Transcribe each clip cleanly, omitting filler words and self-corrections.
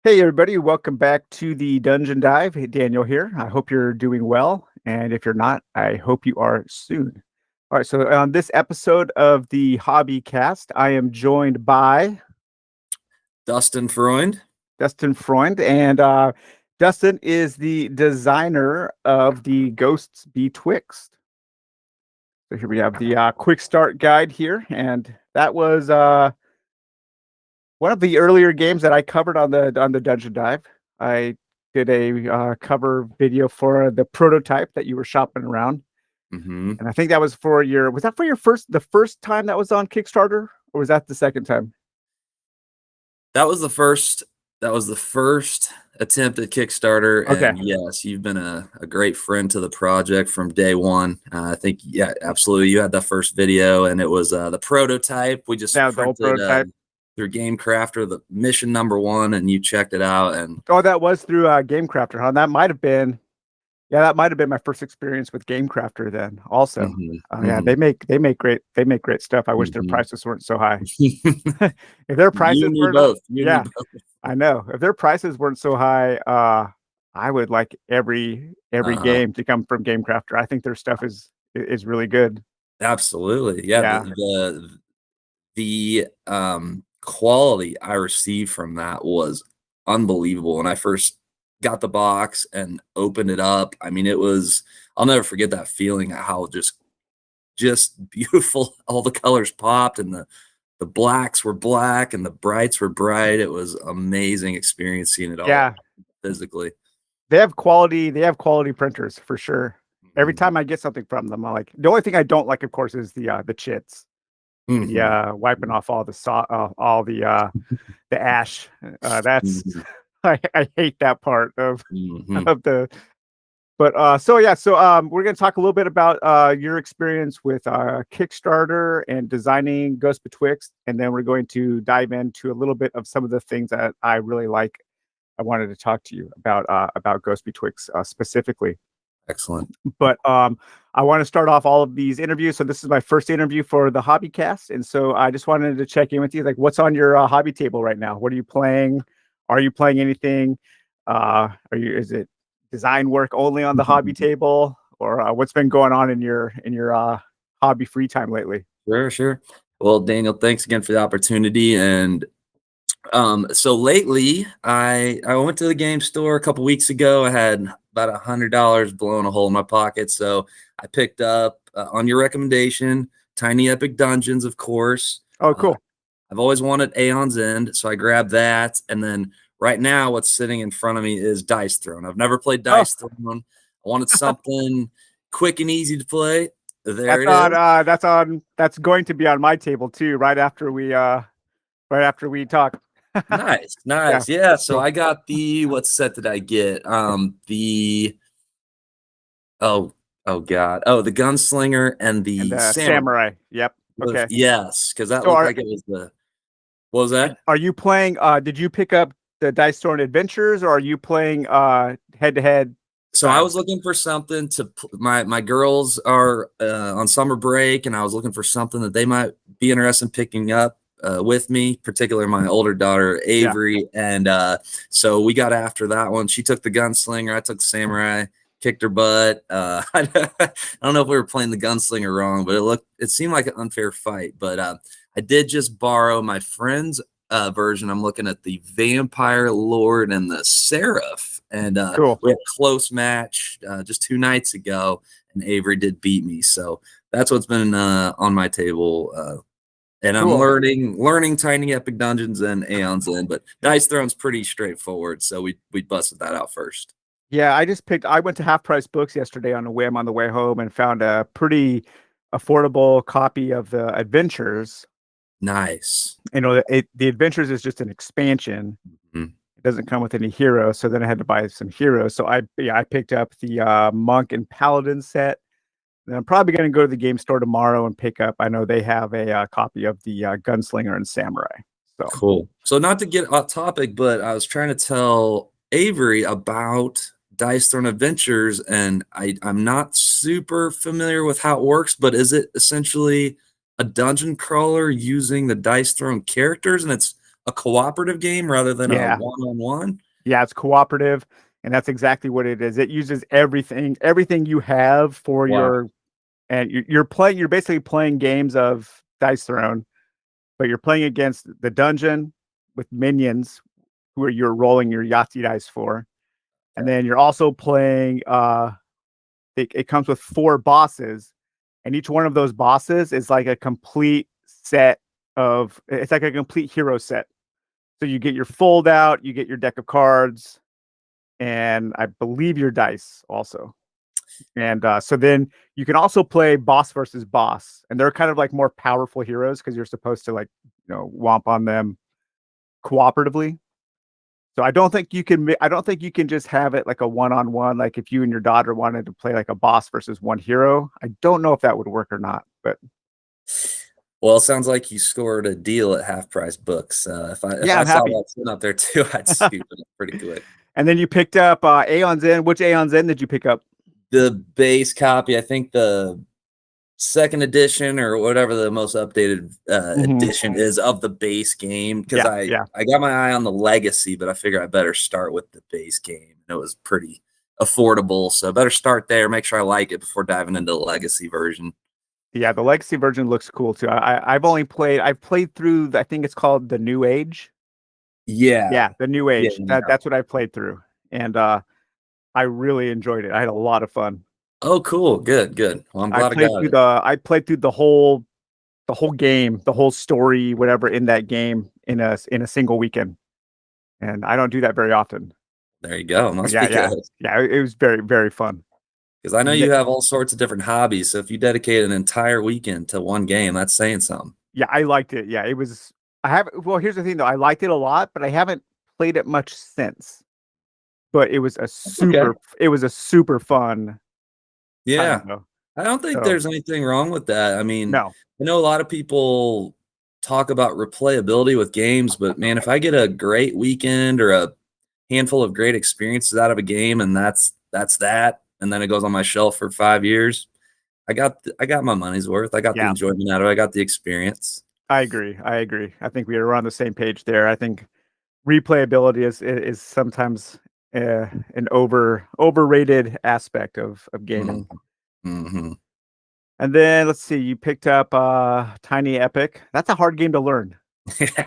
Hey everybody, welcome back to the Dungeon Dive. Hey, Daniel here. I hope you're doing well, and if you're not, I hope you are soon. All right, so on this episode of the Hobbycast, I am joined by Dustin Freund. Dustin Freund, and Dustin is the designer of the Ghosts Betwixt. So here we have the quick start guide here, and that was one of the earlier games that I covered on the Dungeon Dive. I did a cover video for the prototype that you were shopping around, Mm-hmm. and I think that was for your. Was that for your the first time that was on Kickstarter, or was that the second time? That was the first. That was the first attempt at Kickstarter, Okay, and yes, you've been a great friend to the project from day one. I think, yeah, absolutely. You had the first video, and it was the prototype. We just now the old printed prototype. through Gamecrafter the mission #1, and you checked it out. And Oh, that was through Gamecrafter, huh? That might have been. Yeah, that might have been my first experience with Gamecrafter. Then also, yeah, mm-hmm. they make great stuff. I wish their Mm-hmm. prices weren't so high. If their You prices and me were, both. You and me yeah. both. I know. If their prices weren't so high, I would like every Uh-huh. game to come from Gamecrafter. I think their stuff is really good. Absolutely, yeah. Yeah. The quality I received from that was unbelievable. When I first got the box and opened it up, I mean, I'll never forget that feeling of how just beautiful all the colors popped, and the blacks were black and the brights were bright. It was amazing experience seeing it all Yeah. physically. They have quality printers for sure. Every Mhm. time I get something from them, I like the only thing I don't like, of course, is the chits. The Mhm. wiping off all all the ash. That's Mhm. I hate that part of Mhm. of the. But we're going to talk a little bit about your experience with Kickstarter and designing Ghost Betwixt, and then we're going to dive into a little bit of some of the things that I really like. I wanted to talk to you about Ghost Betwixt specifically. Excellent. But I want to start off all of these interviews. So this is my first interview for the Hobbycast, and so I just wanted to check in with you. Like, what's on your hobby table right now? What are you playing? Are you playing anything? Are you? Is it design work only on the hobby table, or what's been going on in your hobby free time lately? Sure, sure. Well, Daniel, thanks again for the opportunity. And so lately, I went to the game store a couple weeks ago. I had about $100 blowing a hole in my pocket, so I picked up, on your recommendation, Tiny Epic Dungeons, of course. Oh, Uh, cool. I've always wanted Aeon's End, so I grabbed that. And then right now, what's sitting in front of me is Dice Throne. I've never played Oh, Dice Throne. I wanted something quick and easy to play. There that's it on. is. That's going to be on my table too. Right after we talk. Nice, Yeah, nice. Yeah, so cool. I got what set did I get? Oh, oh God. Oh, the Gunslinger and And the Samurai. samurai. Yep. Okay. Yes, because that So looked like it was what was that? are you playing did you pick up the Dice Throne Adventures, or are you playing head to head So I style? was looking for something my girls are on summer break, and I was looking for something that they might be interested in picking up with me, particularly my older daughter Yeah. Avery. And so we got after that one. She took the Gunslinger, I took the Samurai, kicked her butt. I don't know if we were playing the Gunslinger wrong, but it seemed like an unfair fight. But I did just borrow my friend's version. I'm looking at the Vampire Lord and the Seraph, and Cool. we had a close match just 2 nights ago, and Avery did beat me. So that's what's been on my table. And I'm Cool. learning Tiny Epic Dungeons and Aeon's End, but Dice Throne's pretty straightforward. So we busted that out first. Yeah, I went to Half Price Books yesterday on a whim on the way home and found a pretty affordable copy of the Adventures. Nice. The Adventures is just an expansion. Mhm. It doesn't come with any heroes, so then I had to buy some heroes. So I picked up the Monk and Paladin set. And I'm probably going to go to the game store tomorrow and pick up. I know they have a copy of the Gunslinger and Samurai. So Cool. So not to get off topic, but I was trying to tell Avery about Dice Throne Adventures, and I'm not super familiar with how it works, but is it essentially a dungeon crawler using the Dice Throne characters, and it's a cooperative game rather than a Yeah. one-on-one. Yeah, it's cooperative, and that's exactly what it is. It uses everything you have for Wow. and you're basically playing games of Dice Throne, but you're playing against the dungeon with minions who you're rolling your Yahtzee dice for. And Okay. then you're also playing it comes with 4 bosses, and each one of those bosses is like a complete set it's like a complete hero set. So you get your fold out, you get your deck of cards, and I believe your dice also. And so then you can also play boss versus boss, and they're kind of like more powerful heroes because you're supposed to, like, womp on them cooperatively. So I don't think you can just have it like a one-on-one. Like if you and your daughter wanted to play like a boss versus one hero, I don't know if that would work or not. But Well, it sounds like you scored a deal at Half Price Books. If yeah, I I'm saw happy. that sitting up there too, I'd scoop it up pretty quick. And then you picked up Aeon's End. Which Aeon's End did you pick up? The base copy, I think the second edition or whatever the most updated edition is of the base game, because Yeah, I yeah. I got my eye on the legacy, but I figure I better start with the base game. It was pretty affordable, so better start there, make sure I like it before diving into the legacy version. Yeah, the legacy version looks cool too. I've played through, I think it's called the New Age. Yeah. Yeah, the New Yeah, Age. yeah. That's what I played through. And I really enjoyed it. I had a lot of fun. Oh, cool. Good, good. Well, I'm glad I got it. I played through the whole game, the whole story, whatever in that game in a single weekend. And I don't do that very often. There you go. But Must yeah, be yeah. good. Yeah, it was very, very fun. Because I know And you have all sorts of different hobbies. So if you dedicate an entire weekend to one game, that's saying something. yeah, I liked it. Yeah, it was I have well, here's the thing though. I liked it a lot, but I haven't played it much since. But Okay. it was a super fun time Yeah. though. I don't think So there's anything wrong with that. I mean, no. I know a lot of people talk about replayability with games, but man, if I get a great weekend or a handful of great experiences out of a game and that's that, and then it goes on my shelf for 5 years, I got my money's worth. I got the Yeah, enjoyment out of it. I got the experience. I agree. I agree. I think we are on the same page there. I think replayability is sometimes an overrated aspect of Mhm. gaming. Mhm. And then let's see, you picked up Tiny Epic. That's a hard game to learn. Yeah.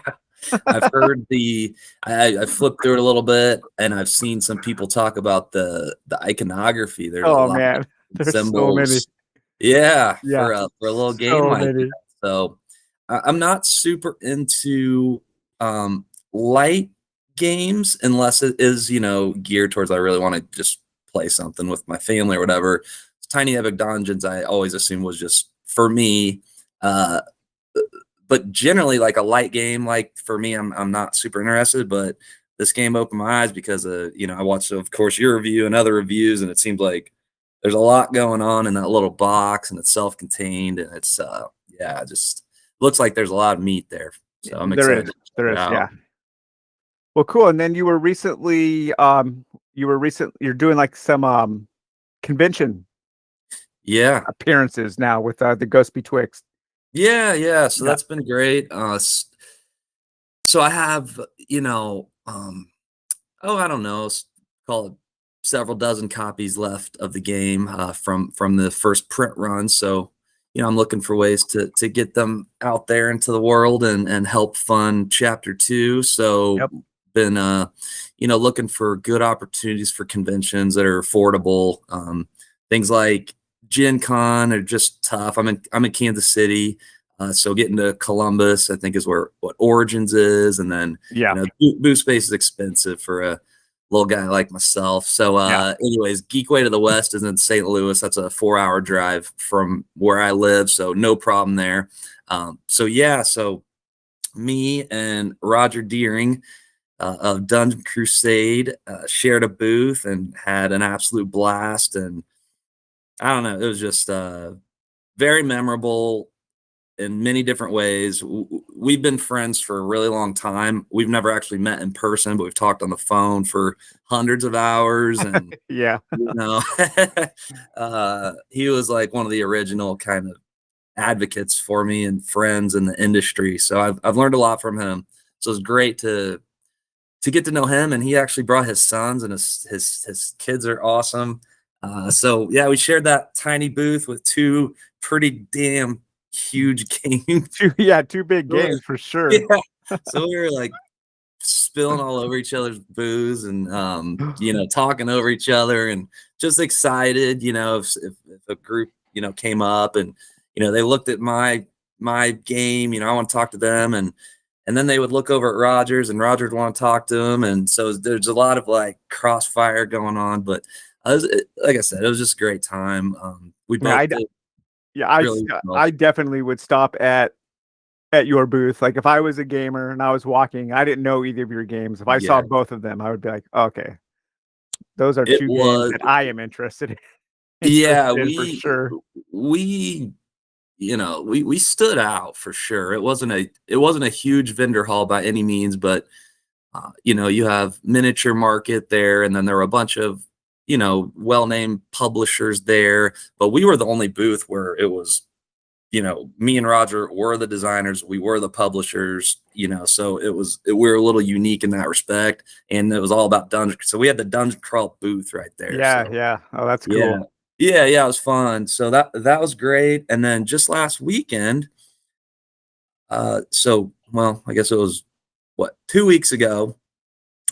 I've heard I flipped through it a little bit, and I've seen some people talk about the iconography. There's a Oh lot of man, there's so many. symbols. Yeah, Yeah, for a little game so like that. many. So I'm not super into light games unless it is, geared towards I really want to just play something with my family or whatever. Tiny Epic Dungeons, I always assumed was just for me. Uh, but generally, like a light game, like for me, I'm not super interested. But this game opened my eyes because I watched, of course, your review and other reviews, and it seems like there's a lot going on in that little box, and it's self-contained, and it's yeah, just looks like there's a lot of meat there. So I'm There excited is, to check there it is. out. Yeah. Well, cool. And then you're doing like some convention Yeah, appearances now with the Ghosts Betwixt. yeah, yeah. So Yeah. that's been great. So I have, oh, I don't know, call it several dozen copies left of the game from the first print run. So, I'm looking for ways to get them out there into the world and help fund chapter 2. So, Yep. been looking for good opportunities for conventions that are affordable. Things like Gen Con are just tough. I'm in Kansas City. So getting to Columbus, I think, is where what Origins is, and then Yeah. booth space is expensive for a little guy like myself. So, Yeah. anyways, Geekway to the West is in St. Louis. That's a 4-hour drive from where I live, so no problem there. So yeah, so me and Roger Deering of Dungeon Crusade shared a booth and had an absolute blast. And I don't know, it was just very memorable in many different ways. We've been friends for a really long time. We've never actually met in person, but we've talked on the phone for hundreds of hours. And, Yeah. he was like one of the original kind of advocates for me and friends in the industry. So I've learned a lot from him. So it's great to get to know him, and he actually brought his sons, and his kids are awesome. So yeah, we shared that tiny booth with two pretty damn huge games. Two big games for sure. Yeah. So we were like spilling all over each other's booze and talking over each other and just excited, if a group, came up and they looked at my game, I want to talk to them, and then they would look over at Rogers, and Rogers would want to talk to them, and so there's a lot of like crossfire going on, but like I said, it was just a great time. We both did really well. I definitely would stop at your booth. Like if I was a gamer and I was walking, I didn't know either of your games. If I saw both of them, I would be like, okay, those are two games that I am interested in. For sure. We stood out for sure. It wasn't a huge vendor hall by any means, but you have Miniature Market there, and then there were a bunch of well-named publishers there, but we were the only booth where it was me and Roger were the designers, we were the publishers, so we were a little unique in that respect, and it was all about dungeon. So we had the dungeon crawl booth right there. Yeah. Oh, that's cool. Yeah, it was fun. So that was great. And then just last weekend, I guess it was 2 weeks ago,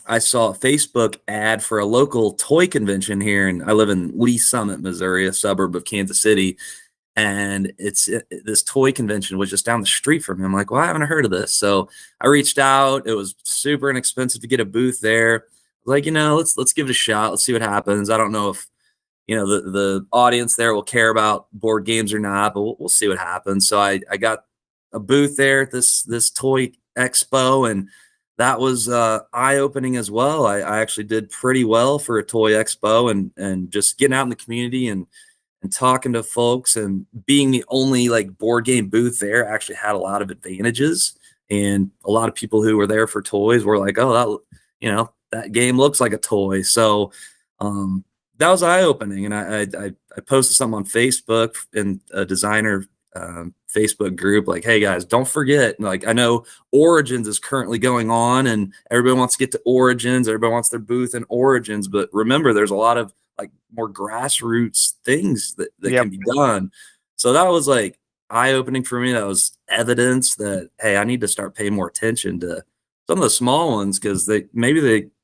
I saw a Facebook ad for a local toy convention here, and I live in Lee Summit, Missouri, a suburb of Kansas City. And this toy convention was just down the street from him. I'm like, well, I haven't heard of this. So I reached out. It was super inexpensive to get a booth there. I was like, let's give it a shot. Let's see what happens. I don't know if, the audience there will care about board games or not, but we'll see what happens. So I got a booth there at this toy expo, and that was eye-opening as well. I actually did pretty well for a toy expo, and just getting out in the community and talking to folks, and being the only like board game booth there actually had a lot of advantages. And a lot of people who were there for toys were like, oh, that game looks like a toy. So that was eye-opening. And I posted something on Facebook in a designer Facebook group, like, hey guys, don't forget, like, I know Origins is currently going on and everybody wants to get to Origins, everybody wants their booth in Origins, but remember, there's a lot of like more grassroots things that can be done. So that was like eye-opening for me. That was evidence that, hey, I need to start paying more attention to some of the small ones, because they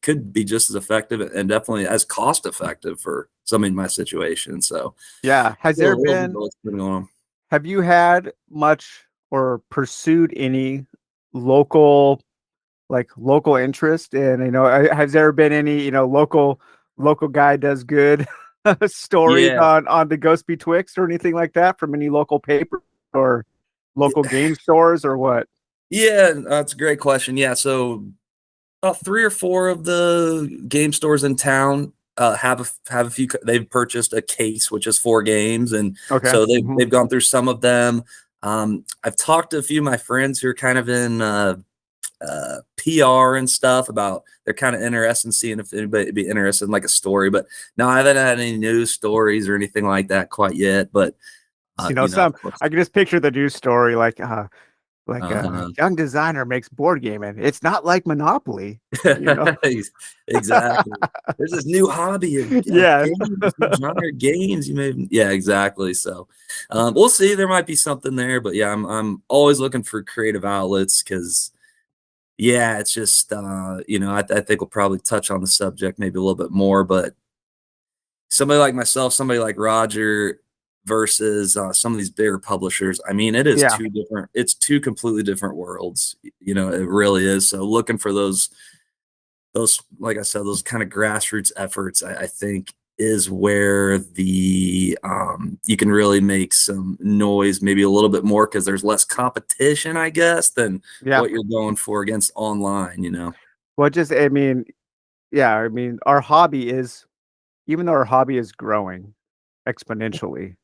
could be just as effective and definitely as cost effective for somebody in my situation. So yeah, have you had much or pursued any local interest? And has there been any local guy does good stories on the Ghosts Betwixt or anything like that from any local paper or local game stores or what? Yeah, that's a great question. Yeah, so about 3 or 4 of the game stores in town have a few. They've purchased a case, which is 4 games, and so they've gone through some of them. I've talked to a few of my friends who are kind of in PR and stuff about, they're kind of interested in seeing if anybody would be interested in like a story, but no, I haven't had any news stories or anything like that quite yet. But I can just picture the news story like a young designer makes board game, and it's not like Monopoly. Exactly. There's this new hobby of games, genre games. Exactly. So we'll see. There might be something there, but yeah, I'm always looking for creative outlets, because it's just I think we'll probably touch on the subject maybe a little bit more, but somebody like myself, somebody like Roger, versus some of these bigger publishers, I mean, it is it's 2 completely different worlds. It really is. So looking for those, like I said, those kind of grassroots efforts, I think is where the you can really make some noise, maybe a little bit more, because there's less competition, I guess, than what you're going for against online. Well, our hobby is, even though our hobby is growing exponentially,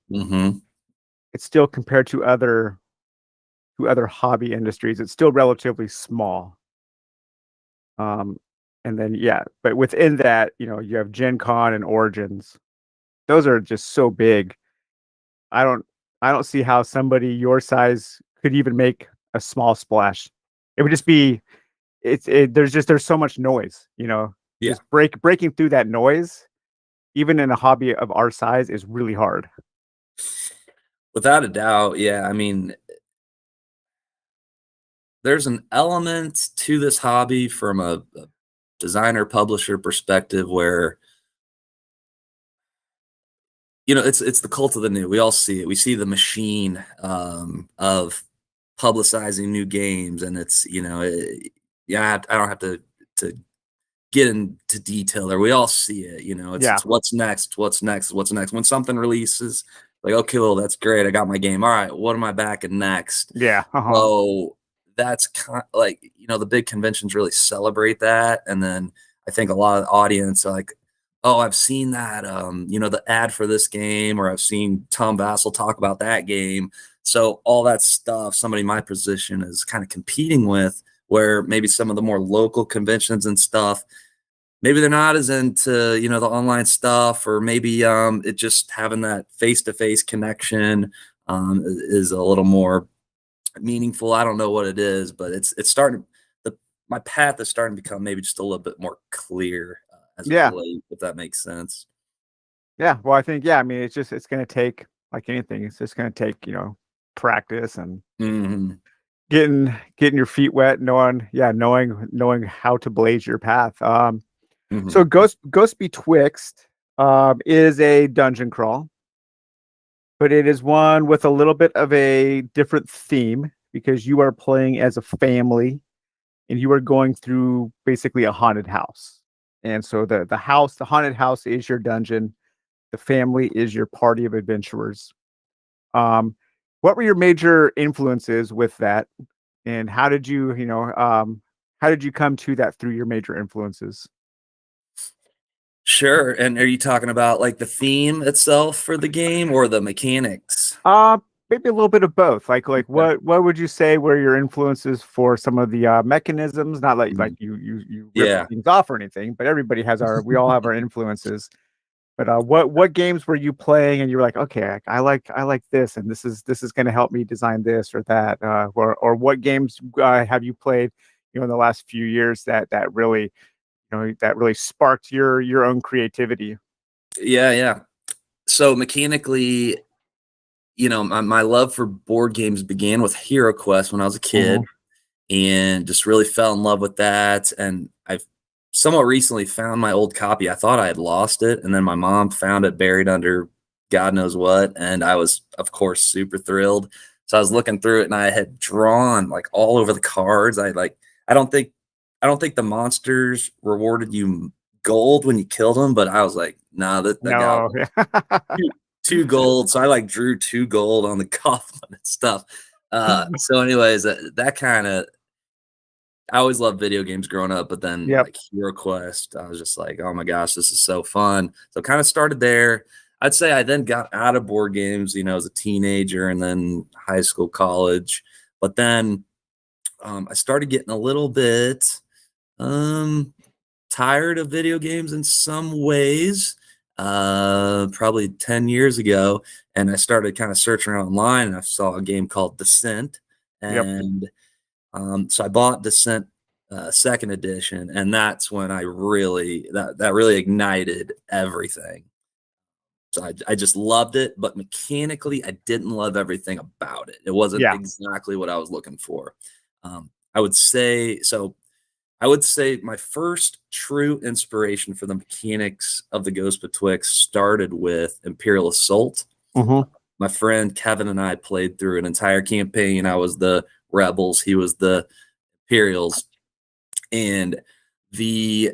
it's still, compared to other hobby industries, it's still relatively small. And then but within that, you have Gen Con and Origins. Those are just so big. I don't see how somebody your size could even make a small splash. It would just be there's so much noise, Yeah. just breaking through that noise, even in a hobby of our size, is really hard. Without a doubt, yeah. I mean, there's an element to this hobby from a designer publisher perspective where it's the cult of the new. We all see it. We see the machine of publicizing new games, and it's yeah. I don't have to get into detail there. We all see it. Yeah, It's what's next, what's next, what's next. When something releases, like, okay, well, that's great. I got my game. All right, what am I backing next? yeah, So that's kind of like, the big conventions really celebrate that. And then I think a lot of the audience are like, oh, I've seen that, the ad for this game, or I've seen Tom Vassell talk about that game. So all that stuff, somebody in my position is kind of competing with, where maybe some of the more local conventions and stuff, maybe they're not as into, the online stuff, or maybe it just having that face-to-face connection is a little more meaningful. I don't know what it is, but it's starting my path is starting to become maybe just a little bit more clear as of yeah, late, if that makes sense. yeah. Well, I think, yeah. I mean, it's going to take, like anything. It's just going to take practice and Hmm. getting your feet wet, knowing how to blaze your path. Hmm. So Ghost Betwixt is a dungeon crawl, but it is one with a little bit of a different theme because you are playing as a family and you are going through basically a haunted house. And so the haunted house is your dungeon. The family is your party of adventurers. Um, what were your major influences with that, and how did you come to that through your major influences? Sure. And are you talking about like the theme itself for the game or the mechanics? Uh, Maybe a little bit of both. Like Yeah. what would you say were your influences for some of the mechanisms? Not like Mhm. you rip Yeah. things off or anything, but we all have our influences. But what games were you playing and you were like, okay, I like this, and this is going to help me design this or that, or what games have you played, in the last few years that really sparked your own creativity? Yeah. Yeah. So mechanically, my love for board games began with Hero Quest when I was a kid, Hmm. and just really fell in love with that. And I've somewhat recently found my old copy. I thought I had lost it, and then my mom found it buried under God knows what, and I was, of course, super thrilled. So I was looking through it, and I had drawn like all over the cards. I don't think I don't think the monsters rewarded you gold when you killed them, but I was like, nah, that got No. two gold. So I like drew 2 gold on the coffin and stuff. So anyways, that kind of, I always loved video games growing up, but then Yep. like Hero Quest, I was just like, oh my gosh, this is so fun. So kind of started there. I'd say I then got out of board games, as a teenager, and then high school, college. But then I started getting a little bit um, tired of video games in some ways, probably 10 years ago. And I started kind of searching around online, and I saw a game called Descent. Yep. And so I bought Descent second edition, and that's when that really ignited everything. So I just loved it, but mechanically, I didn't love everything about it. It wasn't Yeah. exactly what I was looking for. I would say so. I would say my first true inspiration for the mechanics of the Ghost Betwixt started with Imperial Assault. Hmm. My friend Kevin and I played through an entire campaign. I was the Rebels, he was the Imperials, and the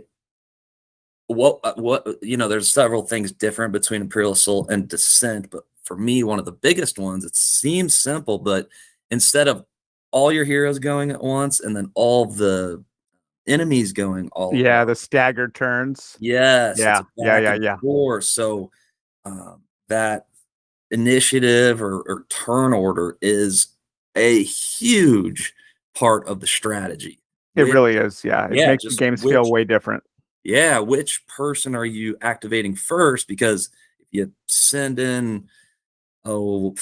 there's several things different between Imperial Assault and Descent, but for me, one of the biggest ones, it seems simple, but instead of all your heroes going at once and then all the enemies going all at Yeah, once, the staggered turns. yes, it's Yeah. a Yeah. back Yeah. and Yeah. forth. So that initiative or turn order is a huge part of the strategy. It Which, really is. Yeah. It yeah, makes the just games feel way different. which person are you activating first? Because if you send in, oh,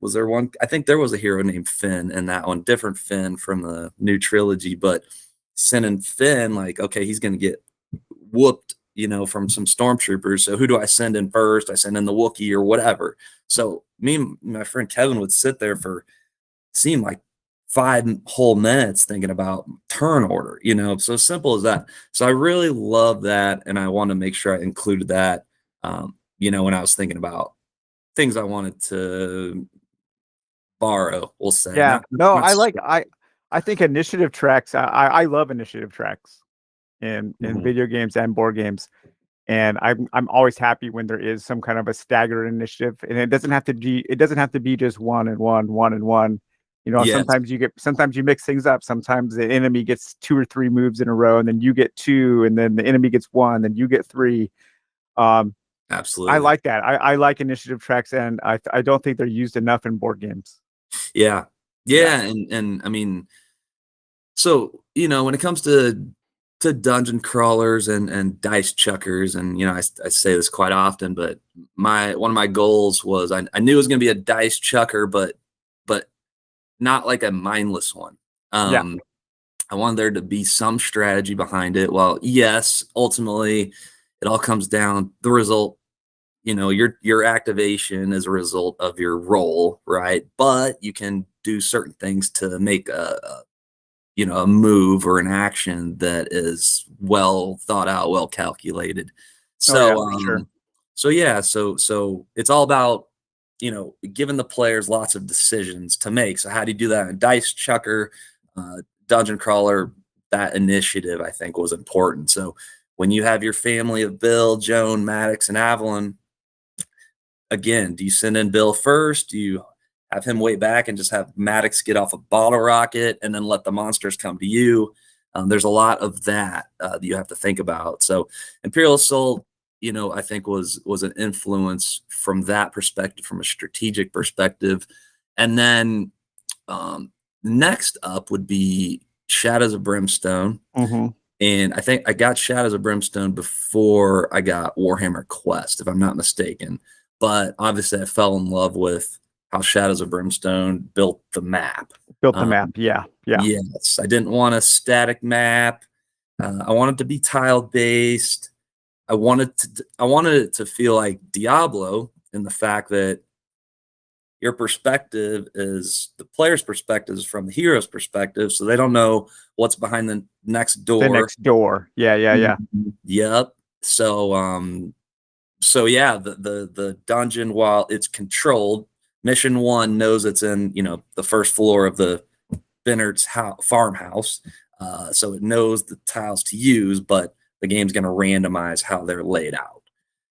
was there one? I think there was a hero named Finn in that one, different Finn from the new trilogy. But sending Finn, like, okay, he's going to get whooped, from some stormtroopers. So who do I send in first? I send in the Wookiee or whatever. So me and my friend Kevin would sit there for seemed like 5 whole minutes thinking about turn order, so simple as that. So I really love that. And I want to make sure I included that, when I was thinking about things I wanted to borrow, we'll say. Yeah. No, Not I think initiative tracks, I love initiative tracks in Mhm. video games and board games. And I'm always happy when there is some kind of a staggered initiative, and it doesn't have to be just 1 and 1, 1 and 1. Yes, Sometimes you mix things up. Sometimes the enemy gets 2 or 3 moves in a row, and then you get 2, and then the enemy gets 1, then you get 3. I absolutely. like that. I like initiative tracks, and I don't think they're used enough in board games. Yeah. Yeah. Yeah. And I mean, so, when it comes to dungeon crawlers and dice chuckers, and I say this quite often, but one of my goals was I knew it was going to be a dice chucker, but not like a mindless one. Yeah. I wanted there to be some strategy behind it. Well, yes, ultimately, it all comes down the result. Your activation is a result of your roll, right? But you can do certain things to make a move or an action that is well thought out, well calculated. Oh, yeah, So, for sure. so it's all about, giving the players lots of decisions to make. So how do you do that? A dice chucker, dungeon crawler, that initiative, I think, was important. So when you have your family of Bill, Joan, Maddox, and Avalon, again, do you send in Bill first? Do you have him wait back and just have Maddox get off a bottle rocket and then let the monsters come to you? There's a lot of that that you have to think about. So Imperial Assault, I think was an influence from that perspective, from a strategic perspective. And then next up would be Shadows of Brimstone. Mm-hmm. And I think I got Shadows of Brimstone before I got Warhammer Quest, if I'm not mistaken. But obviously, I fell in love with how Shadows of Brimstone built the map. Built the map. Yeah. Yeah. Yes, I didn't want a static map. I wanted to be tile based. I wanted it to feel like Diablo in the fact that your perspective is the player's perspective is from the hero's perspective, so they don't know what's behind the next door. The next door. Yeah. Yeah. Yeah. Yep. So yeah, the dungeon, while it's controlled, mission 1 knows it's in the first floor of the Bennert's farmhouse, so it knows the tiles to use, but the game's going to randomize how they're laid out.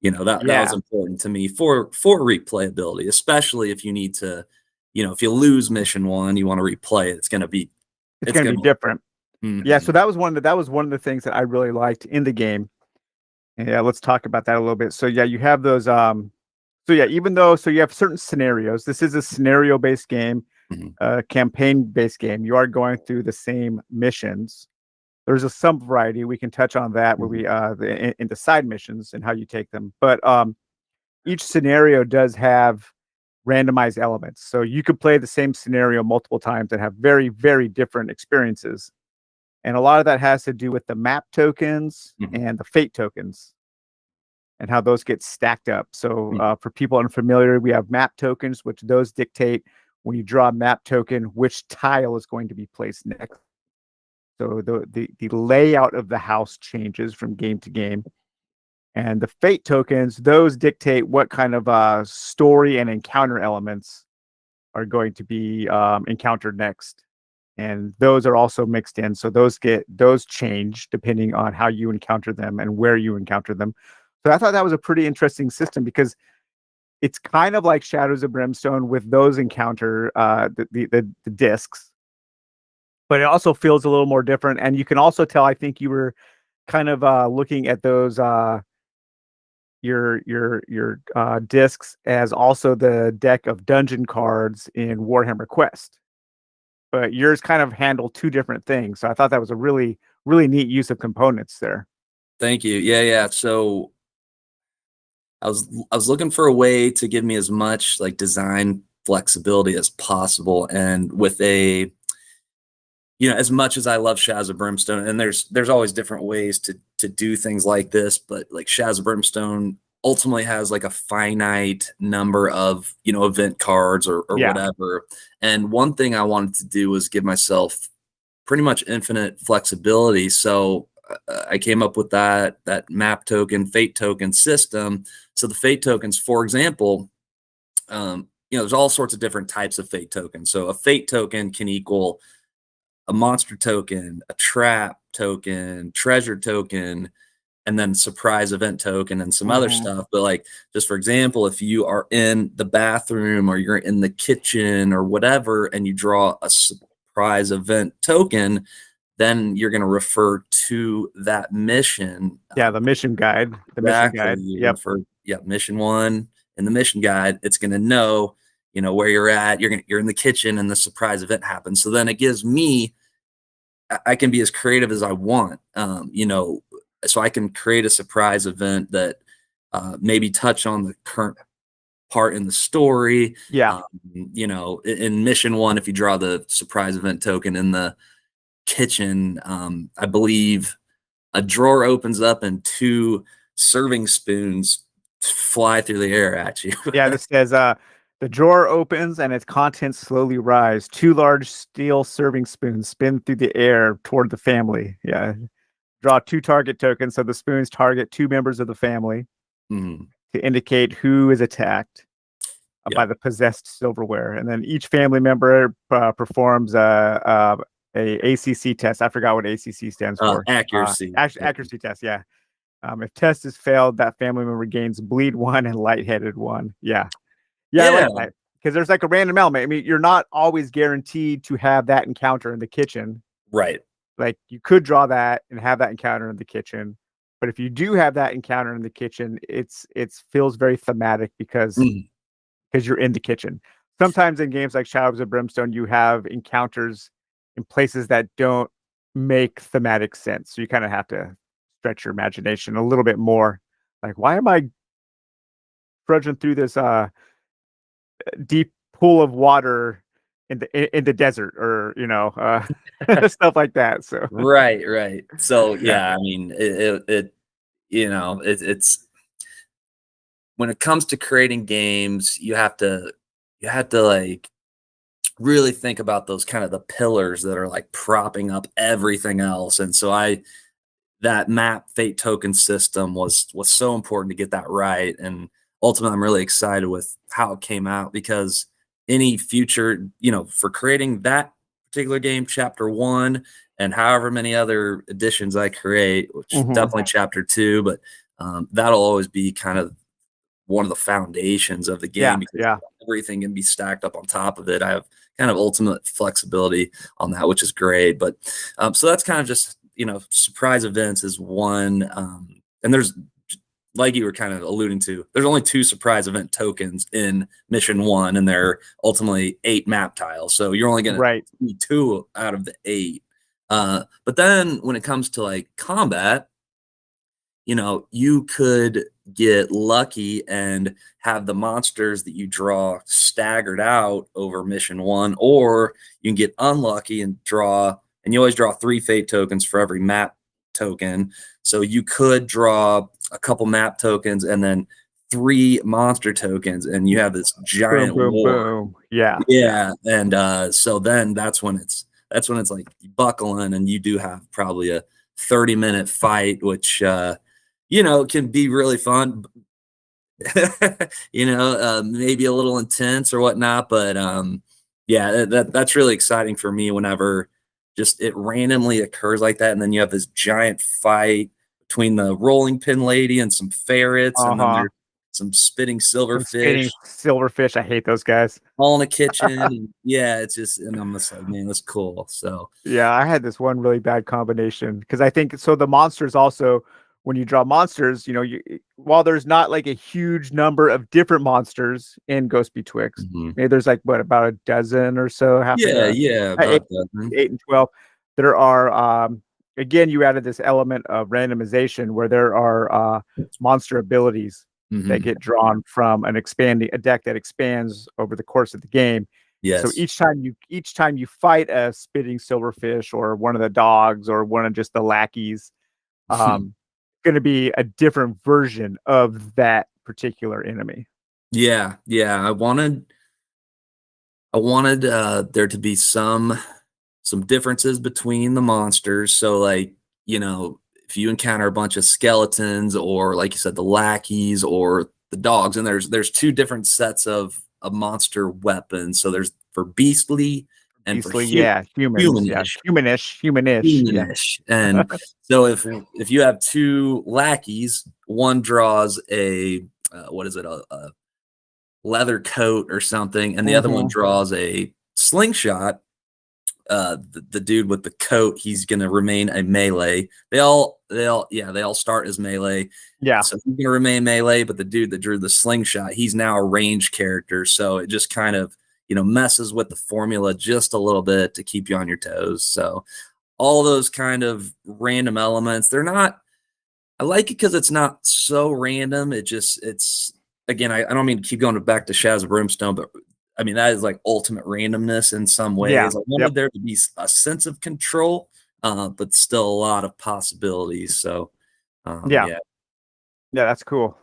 That was important to me for replayability, especially if you need to, if you lose mission 1, you want to replay it. It's going to be different. Mm-hmm. Yeah. So that was one of the things that I really liked in the game. Yeah, let's talk about that a little bit. So yeah, you have those you have certain scenarios. This is a scenario based game, campaign based game. You are going through the same missions. There's some variety. We can touch on that where we into side missions and how you take them. But each scenario does have randomized elements. So you could play the same scenario multiple times and have very, very different experiences. And a lot of that has to do with the map tokens and the fate tokens and how those get stacked up. So for people unfamiliar, we have map tokens, which those dictate when you draw a map token, which tile is going to be placed next. So the layout of the house changes from game to game. And the fate tokens, those dictate what kind of story and encounter elements are going to be encountered next. And those are also mixed in. So those change depending on how you encounter them and where you encounter them. So I thought that was a pretty interesting system because it's kind of like Shadows of Brimstone with those encounter the discs, but it also feels a little more different. And you can also tell, I think you were kind of looking at those your discs as also the deck of dungeon cards in Warhammer Quest. But yours kind of handle 2 different things. So I thought that was a really, really neat use of components there. Thank you. Yeah. So I was looking for a way to give me as much like design flexibility as possible, and with a as much as I love Shadows of Brimstone, and there's always different ways to do things like this, but like Shadows of Brimstone ultimately has like a finite number of event cards or whatever. And one thing I wanted to do was give myself pretty much infinite flexibility. So I came up with that map token, fate token system. So the fate tokens, for example, there's all sorts of different types of fate tokens. So a fate token can equal a monster token, a trap token, treasure token, and then surprise event token and some other stuff. But like, just for example, if you are in the bathroom or you're in the kitchen or whatever, and you draw a surprise event token, then you're going to refer to that mission. The mission guide. Mission guide. Yep. Mission 1 in the mission guide. It's going to know, where you're at. You're in the kitchen, and the surprise event happens. So then it gives me, I can be as creative as I want. So I can create a surprise event that maybe touch on the current part in the story. In mission 1, if you draw the surprise event token in the kitchen, I believe a drawer opens up and 2 serving spoons fly through the air at you. This says the drawer opens and its contents slowly rise. 2 large steel serving spoons spin through the air toward the family. Draw 2 target tokens, so the spoons target 2 members of the family to indicate who is attacked by the possessed silverware. And then each family member performs a ACC test. I forgot what ACC stands for. Accuracy. Accuracy test, yeah. If test is failed, that family member gains bleed 1 and lightheaded 1. I like that. Because there's like a random element. I mean, you're not always guaranteed to have that encounter in the kitchen. Right. Like, you could draw that and have that encounter in the kitchen, but if you do have that encounter in the kitchen, it feels very thematic because you're in the kitchen. Sometimes in games like Shadows of Brimstone, you have encounters in places that don't make thematic sense, so you kind of have to stretch your imagination a little bit more. Like, why am I trudging through this deep pool of water in the desert, or stuff like that. So right. So I mean, it's when it comes to creating games, you have to like really think about those kind of the pillars that are like propping up everything else. And so that map fate token system was so important to get that right. And ultimately, I'm really excited with how it came out, because any future, for creating that particular game, chapter 1, and however many other editions I create, which definitely chapter 2, but that'll always be kind of one of the foundations of the game, because everything can be stacked up on top of it. I have kind of ultimate flexibility on that, which is great. But so that's kind of just, surprise events is one. And there's, like you were kind of alluding to, there's only 2 surprise event tokens in mission 1, and they're ultimately 8 map tiles. So you're only going to see 2 out of the 8. But then when it comes to like combat, you could get lucky and have the monsters that you draw staggered out over mission 1, or you can get unlucky and you always draw 3 fate tokens for every map token. So you could draw a couple map tokens and then 3 monster tokens, and you have this giant war. Yeah. And so then that's when it's like buckling, and you do have probably a 30-minute fight, which can be really fun. Maybe a little intense or whatnot, but that's really exciting for me whenever just it randomly occurs like that, and then you have this giant fight between the rolling pin lady and some ferrets, and then there's some spitting silverfish. I hate those guys. All in the kitchen. And it's just, and I'm just like, man, that's cool. So I had this one really bad combination, because I think so the monsters also, when you draw monsters, while there's not like a huge number of different monsters in Ghosts Betwixt, maybe there's like about a dozen or so. About 8 and 12. There are again, you added this element of randomization where there are monster abilities that get drawn from a deck that expands over the course of the game, So Yes. each time you fight a spitting silverfish or one of the dogs or one of just the lackeys, going to be a different version of that particular enemy. Yeah, yeah. I wanted there to be some differences between the monsters. So like, if you encounter a bunch of skeletons or like you said, the lackeys or the dogs, and there's two different sets of monster weapons. So there's for beastly and for Beastly, yeah, humans, yeah, humanish. humanish, yeah. Humanish. And so if you have two lackeys, one draws a what is it, a leather coat or something, and the other one Mhm. draws a slingshot. The dude with the coat, he's gonna remain a melee. They all start as melee. Yeah, So he's gonna remain melee, but the dude that drew the slingshot, he's now a ranged character. So it just kind of messes with the formula just a little bit to keep you on your toes. So all those kind of random elements, they're not. I like it because it's not so random. It's again, I don't mean to keep going back to Shadows of Brimstone, but I mean that is like ultimate randomness in some yeah, ways. I yep, wanted there to be a sense of control, but still a lot of possibilities. So, yeah, yeah. yeah, that's cool.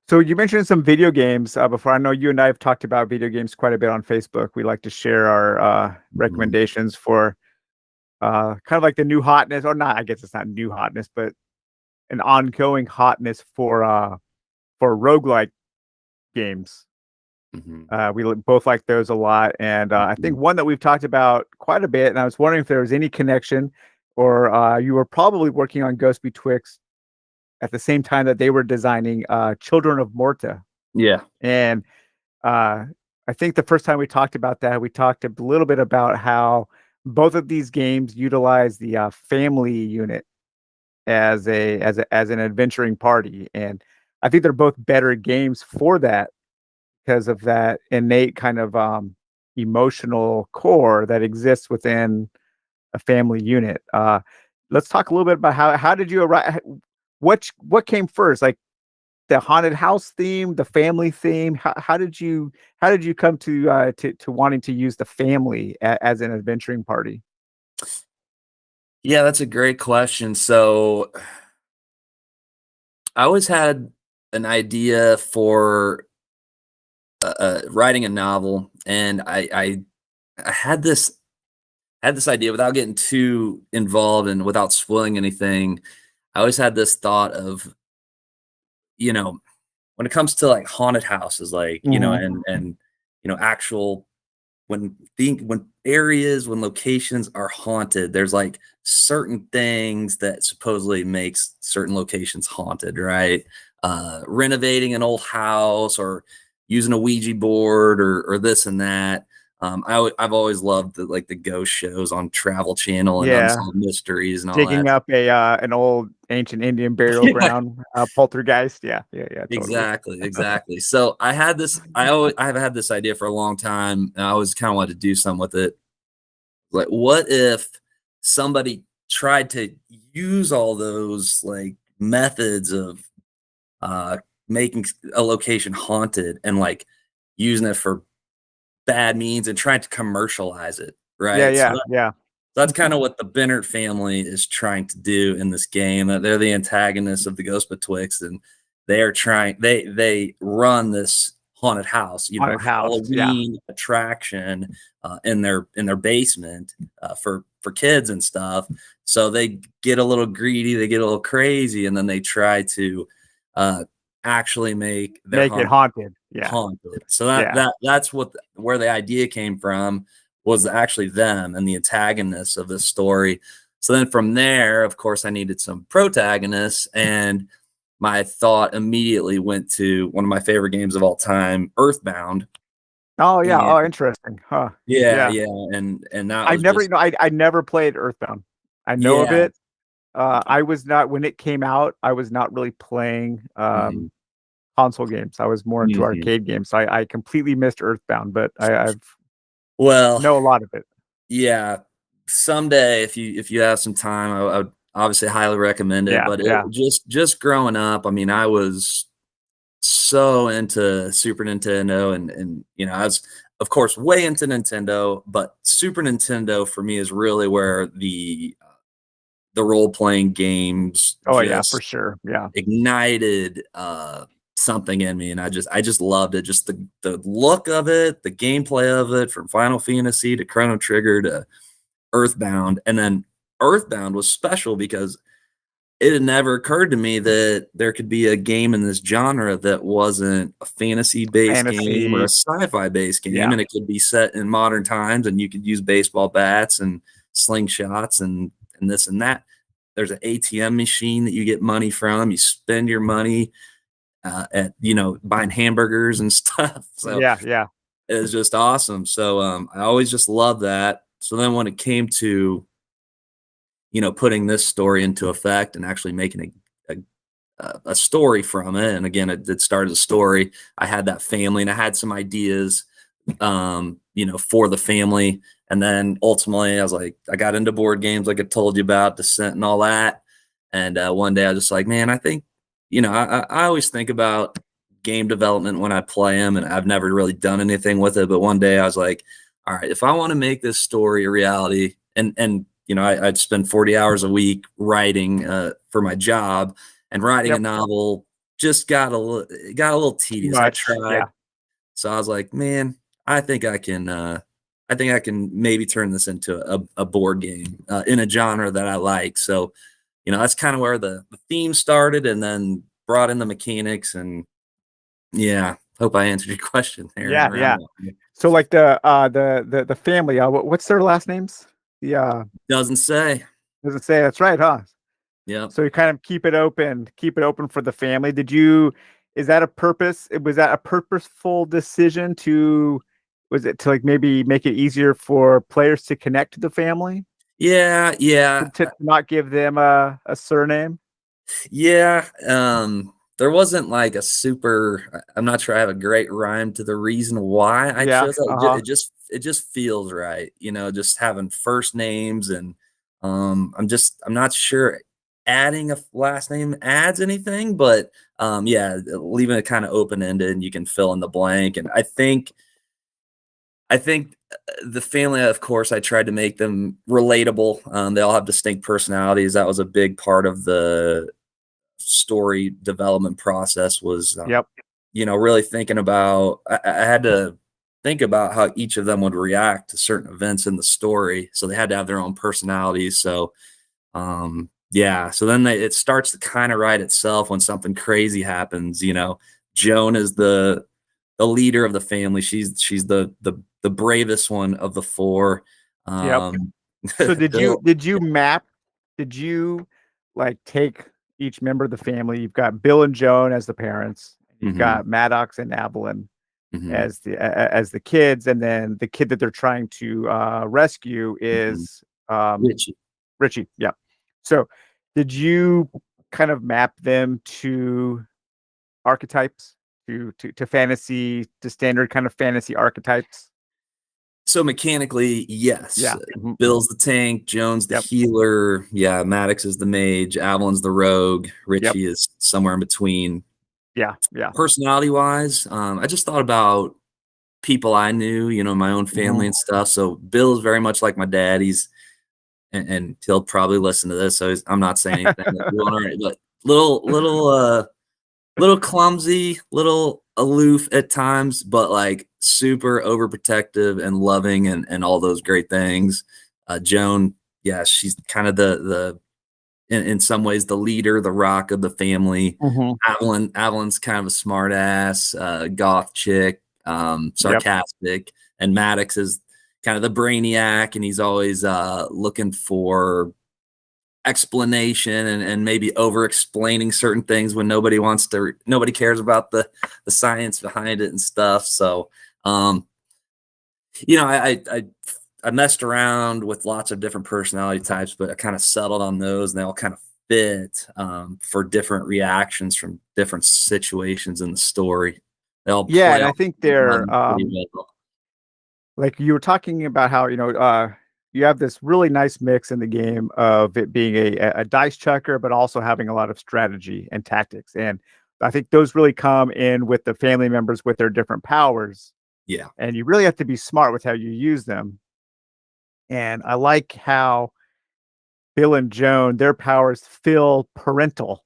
So you mentioned some video games before. I know you and I have talked about video games quite a bit on Facebook. We like to share our Mhm. recommendations for kind of like the new hotness, or not. I guess it's not new hotness, but an ongoing hotness for roguelike games. Mhm. Both like those a lot, and I think Mhm. one that we've talked about quite a bit. And I was wondering if there was any connection, or you were probably working on Ghost Betwixt at the same time that they were designing Children of Morta. Yeah. And uh, I think the first time we talked about that, we talked a little bit about how both of these games utilize the family unit as an adventuring party, and I think they're both better games for that because of that innate kind of emotional core that exists within a family unit. Let's talk a little bit about how did you arrive? What came first, like the haunted house theme, the family theme? How did you come to wanting to use the family as an adventuring party? Yeah, that's a great question. So I always had an idea for writing a novel, and I had this idea without getting too involved and without spoiling anything. I always had this thought of, you know, when it comes to like haunted houses, like, Hmm. and actual when areas, when locations are haunted, there's like certain things that supposedly makes certain locations haunted, right? Renovating an old house or using a Ouija board or this and that. I've always loved like the ghost shows on Travel Channel and Yeah, Unsolved Mysteries and all digging that. up a an old ancient Indian burial Yeah, ground, poltergeist. Yeah, yeah, yeah, totally. exactly, exactly. So I have had this idea for a long time, and I always kind of wanted to do something with it. Like, what if somebody tried to use all those like methods of uh making a location haunted and like using it for bad means and trying to commercialize it, Yeah, right? So yeah, yeah. that's kind of what the Bennett family is trying to do in this game. They're the antagonists of the Ghost Betwixt, and they are trying. They run this haunted house, Haunted house. Yeah, Halloween attraction in their basement for kids and stuff. So they get a little greedy, they get a little crazy, and then they try to uh, actually make their make it haunted haunted. Yeah, haunted. So that yeah, that that's where the idea came from, was actually them and the antagonists of this story. So then from there, of course, I needed some protagonists, and my thought immediately went to one of my favorite games of all time, Earthbound. oh yeah, And oh interesting, huh? yeah, Yeah, yeah, and that I was never, just I never played Earthbound. I know of yeah. it. I was not when it came out. I was not really playing Mhm, console games. I was more into mhm. arcade games. So I completely missed Earthbound, but I've Well, know a lot of it. yeah, someday if you have some time, I would obviously highly recommend it. Yeah, But it yeah. just growing up, I mean, I was so into Super Nintendo, and you know, I was of course way into Nintendo, but Super Nintendo for me is really where the role playing games Oh yeah, for just sure. Yeah. ignited something in me, and I just loved it. Just the look of it, the gameplay of it, from Final Fantasy to Chrono Trigger to Earthbound. And then Earthbound was special because it had never occurred to me that there could be a game in this genre that wasn't a fantasy based game or a Fantasy. sci-fi based game, Yeah. and it could be set in modern times, and you could use baseball bats and slingshots and this and that. There's an ATM machine that you get money from. You spend your money at, you know, buying hamburgers and stuff. So Yeah. Yeah. it was just awesome. So I always just loved that. So then when it came to, you know, putting this story into effect and actually making a story from it, and again, it started a story. I had that family, and I had some ideas, you know, for the family. And then ultimately, I was like, I got into board games, like I told you about, Descent and all that. And one day, I was just like, man, I think, you know, I always think about game development when I play them, and I've never really done anything with it. But one day, I was like, all right, if I want to make this story a reality, and you know, I'd spend 40 hours a week writing for my job, and writing a Yep. novel just got a little Too tedious. I much. tried, Yeah. so I was like, man, I think I think I can maybe turn this into a board game in a genre that I like. So, you know, that's kind of where the theme started, and then brought in the mechanics. And yeah, hope I answered your question there in a Yeah. Yeah. roundabout way. So like the family, what's their last names? The Doesn't say. does it say that's right, huh? Yep. So you kind of keep it open for the family. Did you is that a purpose? Was that a purposeful decision to was it to like maybe make it easier for players to connect to the family? Yeah, yeah. To not give them a surname? Yeah, there wasn't like a super. I'm not sure I have a great rhyme to the reason why I Yeah. chose that. Uh-huh. It just feels right, you know, just having first names. And I'm not sure adding a last name adds anything, but yeah, leaving it kind of open ended, and you can fill in the blank. And I think the family, of course, I tried to make them relatable. They all have distinct personalities. That was a big part of the story development process, was Yep. you know, really thinking about, I had to think about how each of them would react to certain events in the story, so they had to have their own personalities. So yeah, so then it starts to kind of write itself when something crazy happens. You know, Joan is the leader of the family. She's the bravest one of the four. Yep. um So did you Bill. did you map did you like take each member of the family? You've got Bill and Joan as the parents. You've Hmm. got Maddox and Evelyn Hmm. as the kids, and then the kid that they're trying to rescue Hmm. is um, Richie. Richie. Yeah. So, did you kind of map them to archetypes, to fantasy, to standard kind of fantasy archetypes? So mechanically, yes. Yeah. Mhm, mhm. Bill's the tank, Jones the Yep. healer, yeah, Maddox is the mage, Avalon's the rogue, Yep. Richie is somewhere in between. Yeah. Yeah. Personality wise, I just thought about people I knew, you know, my own family Mhm. and stuff. So Bill is very much like my dad. And he'll probably listen to this, so I'm not saying anything that you want to, but little clumsy, little aloof at times, but like super overprotective and loving, and all those great things. Joan, yeah, she's kind of the in some ways the leader, the rock of the family. Mhm. Avalon's kind of a smart ass, goth chick, Yep. sarcastic, and Maddox is kind of the brainiac, and he's always looking for explanation, and maybe over explaining certain things when nobody cares about the science behind it and stuff. So um you know, I messed around with lots of different personality types, but I kind of settled on those, and they all kind of fit for different reactions from different situations in the story. They all Yeah, play and I off think one they're another pretty well. like you were talking about how you have this really nice mix in the game of it being a dice checker, but also having a lot of strategy and tactics. And I think those really come in with the family members with their different powers, Yeah. and you really have to be smart with how you use them. And I like how Bill and Joan, their powers feel parental.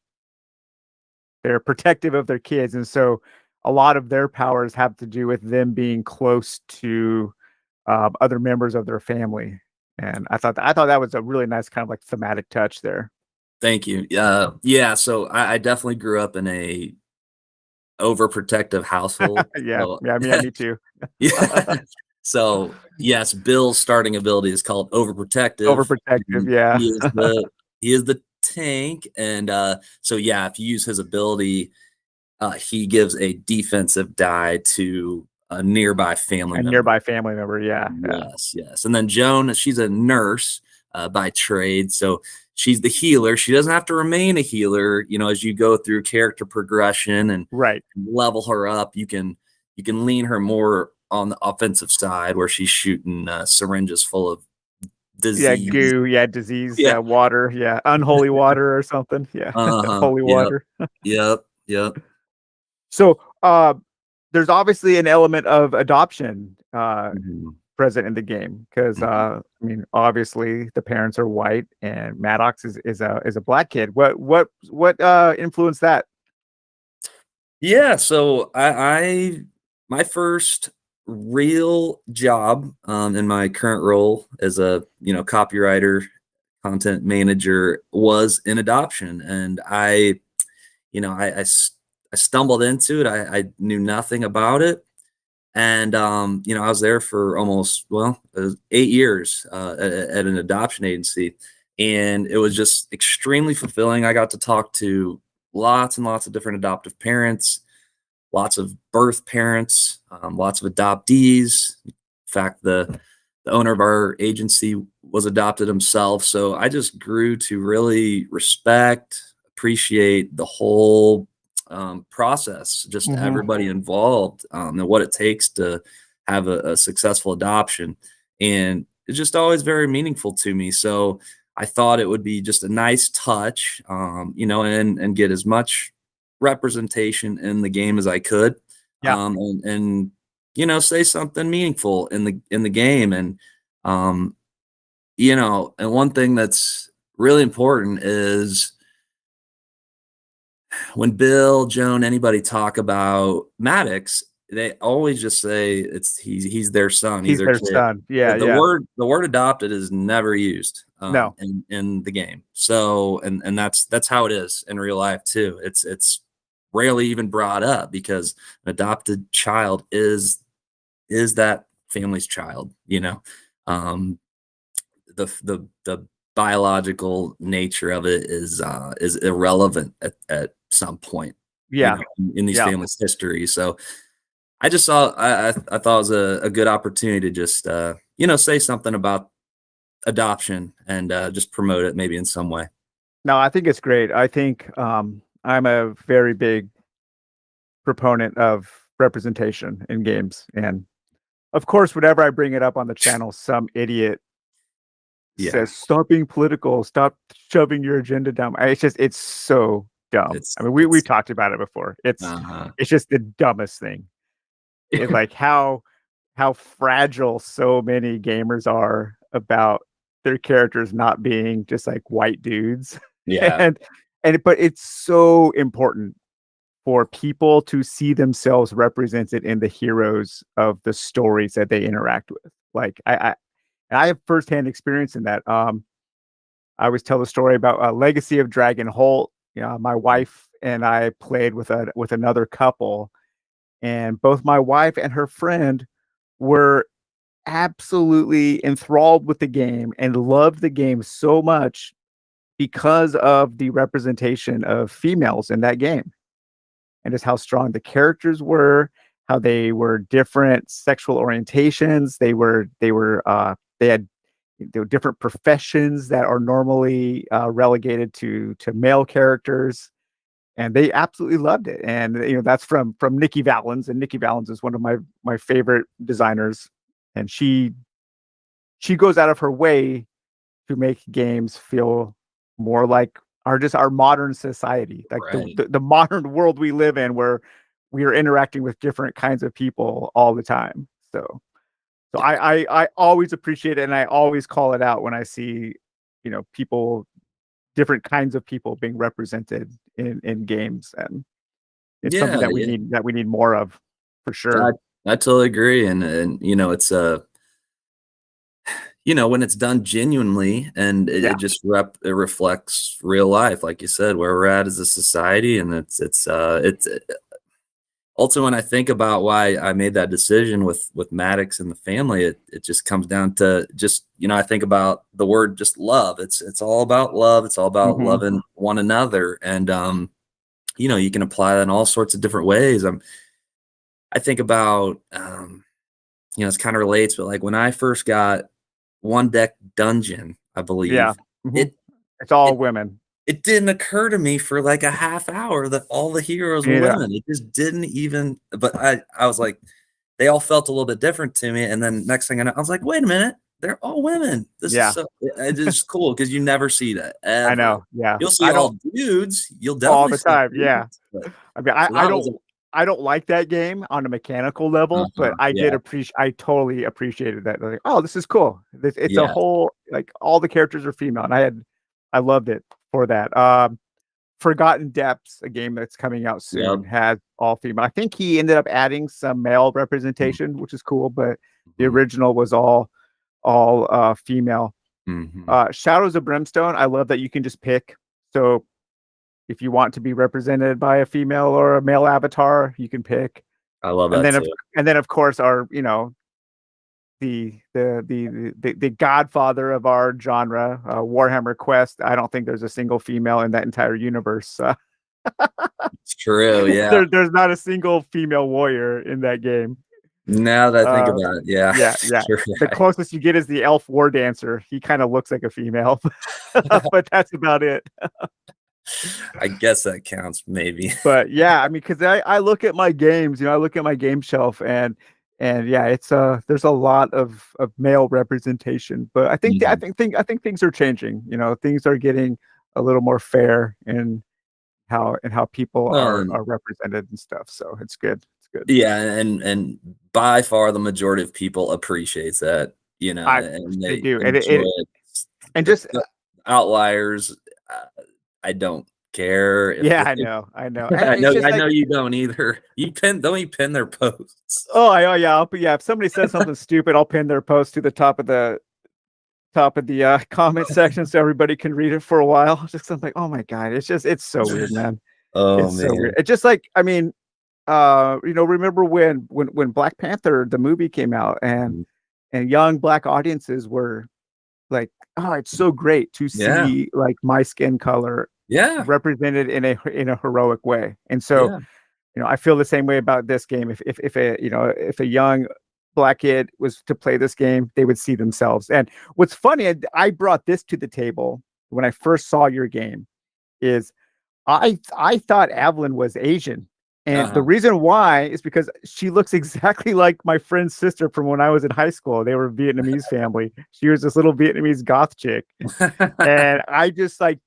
They're protective of their kids, and so a lot of their powers have to do with them being close to other members of their family. And I thought that was a really nice kind of like thematic touch there. Thank you. Yeah. So I definitely grew up in a overprotective household. Yeah, So yeah, yeah, me too. yeah. So yes, Bill's starting ability is called overprotective. Overprotective, He, yeah. he is the he is the tank, and so yeah, if you use his ability, he gives a defensive die to a nearby family A member. nearby family member, yeah, yeah. Yes, yes. And then Joan, she's a nurse by trade, so she's the healer. She doesn't have to remain a healer, as you go through character progression and Right. level her up. You can lean her more on the offensive side where she's shooting syringes full of Yeah, disease. goo, yeah, disease, Yeah. water, yeah, unholy water or something, yeah, Uh-huh. holy Yep. water. Yep. Yep. So, there's obviously an element of adoption Mhm. present in the game because, Mhm. I mean, obviously the parents are white and Maddox is a black kid. What influenced that? Yeah, so my first real job in my current role as a copywriter, content manager was in adoption, and I stumbled into it. I knew nothing about it, and I was there for almost 8 years at an adoption agency, and it was just extremely fulfilling. I got to talk to lots and lots of different adoptive parents, lots of birth parents, lots of adoptees. In fact, the owner of our agency was adopted himself. So I just grew to really respect, appreciate the whole process, just Mhm. everybody involved, and what it takes to have a successful adoption. And it's just always very meaningful to me. So I thought it would be just a nice touch, and get as much representation in the game as I could, Yeah. and say something meaningful in the game. And and one thing that's really important is when Bill, Joan, anybody talk about Maddox, they always just say he's their son, he's He's their their kid. son. Yeah, The yeah. word adopted is never used No. in the game. So and that's how it is in real life too. It's rarely even brought up because an adopted child is that family's child. Um, the biological nature of it is irrelevant at some point, Yeah. in these Yeah. families' history. So I just saw I thought it was a good opportunity to just say something about adoption and just promote it maybe in some way. No, I think it's great. I think I'm a very big proponent of representation in games. And of course, whenever I bring it up on the channel, some idiot Yeah, says, "Stop being political. Stop shoving your agenda down." It's so dumb. it's I mean, we it's talked about it before. uh-huh. It's just the dumbest thing. It's like how fragile so many gamers are about their characters not being just like white dudes. Yeah, and but it's so important for people to see themselves represented in the heroes of the stories that they interact with. Like I have firsthand experience in that. I always tell the story about Legacy of Dragon Holt. My wife and I played with another couple, and both my wife and her friend were absolutely enthralled with the game and loved the game so much because of the representation of females in that game and just how strong the characters were, how they were different sexual orientations. They were different professions that are normally relegated to male characters, and they absolutely loved it. And that's from Nikki Valens, and Nikki Valens is one of my favorite designers, and she goes out of her way to make games feel more like just our modern society, like Right. the modern world we live in, where we are interacting with different kinds of people all the time. So I always appreciate it, and I always call it out when I see, people, different kinds of people being represented in games, and it's something Yeah, that yeah. we need more of, for I sure. I totally agree, and it's when it's done genuinely and it Yeah. just it reflects real life, like you said, where we're at as a society, and it's also, when I think about why I made that decision with Maddox and the family, it just comes down to just, I think about the word just love. It's all about love. It's all about Hmm. loving one another. And you can apply that in all sorts of different ways. I think about it's kind of relates, but like when I first got One Deck Dungeon, I Yeah. believe, Hmm. it It's all it women. it didn't occur to me for like a half hour that all the heroes were Yeah. women. It just didn't even, but I was like, they all felt a little bit different to me. And then next thing I know, I was like, wait a minute, they're all women. This is Yeah. it is cool because you never see that I ever. know. Yeah. You'll see I don't all dudes. You'll all definitely the see time. Yeah. dudes. But I mean, so that was I don't like that game on a mechanical level, but yeah, I totally appreciated that. Like, oh, this is cool. It's a yeah, whole, like, all the characters are female, and I loved it for that. Forgotten Depths, a game that's coming out yep. soon, has all female. I think he ended up adding some male Mhm, representation, which is cool, but the mhm, original was all female. mhm. Shadows of Brimstone, I love that you can just pick. So if you want to be represented by a female or a male avatar, you can pick. I love And that then of too. and then of course our, the godfather of our genre, Warhammer Quest. I don't think there's a single female in that entire universe. It's true. Yeah. There's not a single female warrior in that game. Now that I think Uh, about it, yeah, yeah, yeah. you're The right. closest you get is the elf war dancer. He kind of looks like a female, but that's about it. I guess that counts, maybe. But yeah, I mean, because I look at my games, I look at my game shelf, and yeah, it's there's a lot of male representation, but Mhm. I think things are changing. Things are getting a little more fair in how people Well, and are represented and stuff. So it's good. It's good. yeah, and by far the majority of people appreciates that, I and They they do, and enjoy it. and The just outliers, I don't care yeah, if I know, and it's I just know like, you don't either. Don't you pin their posts? yeah, yeah. If somebody says something stupid, I'll pin their post to the top of the comment section so everybody can read it for a while. Just I'm like, oh my god, it's so weird, man. Oh, It's so weird. man. It's just like, I mean, remember when Black Panther the movie came out, Mhm. and young black audiences were like, oh, it's so great to Yeah, see like my skin color yeah, represented in a heroic way. And so, yeah. I feel the same way about this game. If a if a young black kid was to play this game, they would see themselves. And what's funny, I brought this to the table when I first saw your game, is I thought Evelyn was Asian. And the Uh-huh. reason why is because she looks exactly like my friend's sister from when I was in high school. They were a Vietnamese family. She was this little Vietnamese goth chick. And I just like,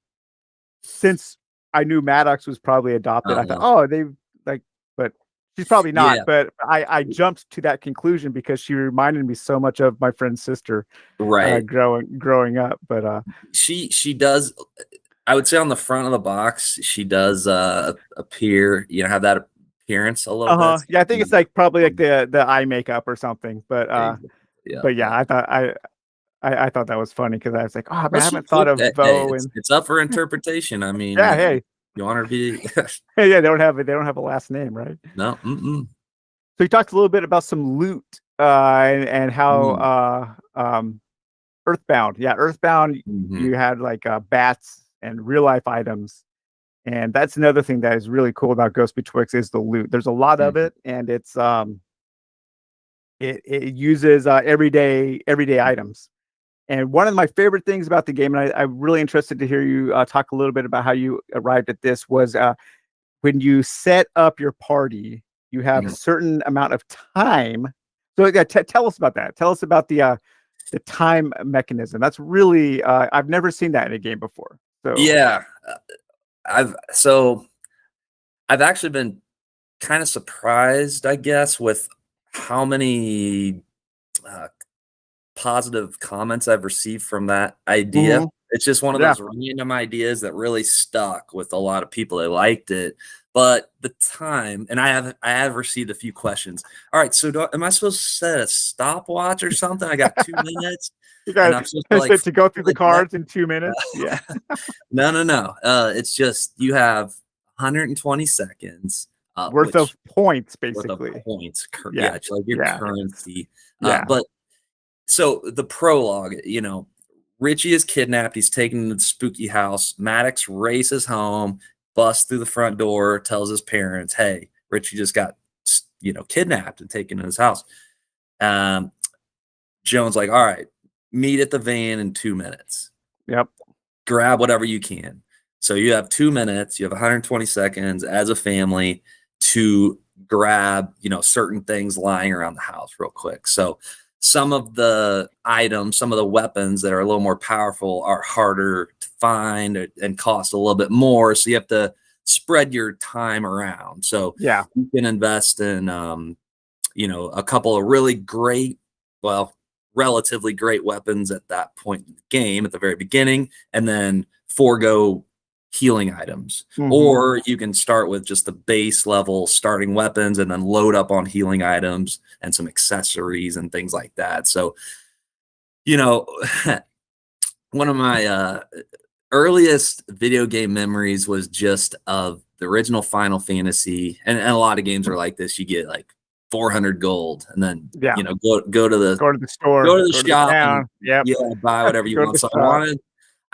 since I knew Maddox was probably adopted, I thought, Uh-huh. oh, they like, but she's probably not. Yeah, But I jumped to that conclusion because she reminded me so much of my friend's sister, right. growing up. But She does. I would say on the front of the box, she does appear, have that appearance a little bit. yeah, I think it's like probably like Um, the eye makeup or something. exactly. Yeah, But yeah, yeah. I thought that was funny because I was like, oh man, Well, I she haven't thought could. of Hey, Vo, it's and it's up for interpretation. I mean, yeah, hey, you want her to be hey, yeah, they don't have a last name, right? no. Mm-mm. So you talked a little bit about some loot, and how Mm, Earthbound, yeah, Earthbound, mhm, you had like bats and real life items, and that's another thing that is really cool about Ghost Betwixt is the loot. There's a lot of mhm, it, and it uses everyday items. And one of my favorite things about the game, and I'm really interested to hear you talk a little bit about how you arrived at this, was when you set up your party, you have a mhm. certain amount of time. So yeah, tell us about that. Tell us about the time mechanism. That's really I've never seen that in a game before. So Yeah. I've I've actually been kind of surprised, I guess, with how many uh, positive comments I've received from that idea. Hmm. It's just one of Yeah. those random ideas that really stuck with a lot of people. They liked it, but the time, and I have received a few questions. All right, so am I supposed to set a stopwatch or something? I got 2 minutes, You and got I'm supposed to like to go through fill the the deck. cards in 2 minutes. Yeah. No, no, no. It's just you have 120 seconds, Worth which of points, worth of basically. points. Yeah. Yeah, it's like your Yeah. currency. Yeah. But so the prologue, Richie is kidnapped. He's taken to the spooky house. Maddox races home, busts through the front door, tells his parents, "Hey, Richie just got, kidnapped and taken to his house." Um, Joan's like, "All right, meet at the van in 2 minutes. Yep. Grab whatever you can." So you have 2 minutes. You have 120 seconds as a family to grab, certain things lying around the house real quick. So some of the items, some of the weapons that are a little more powerful are harder to find and cost a little bit more. So you have to spread your time around. So Yeah. you can invest in, a couple of really great, well, relatively great weapons at that point in the game at the very beginning, and then forego healing items. Hmm. Or you can start with just the base level starting weapons and then load up on healing items and some accessories and things like that. So, you know, one of my earliest video game memories was just of the original Final Fantasy, and a lot of games are like this. You get like 400 gold, and then Yeah. go to the Go to the store. go to the Go to the shop and town. Yep. yeah, buy whatever you Go to want. the So shop.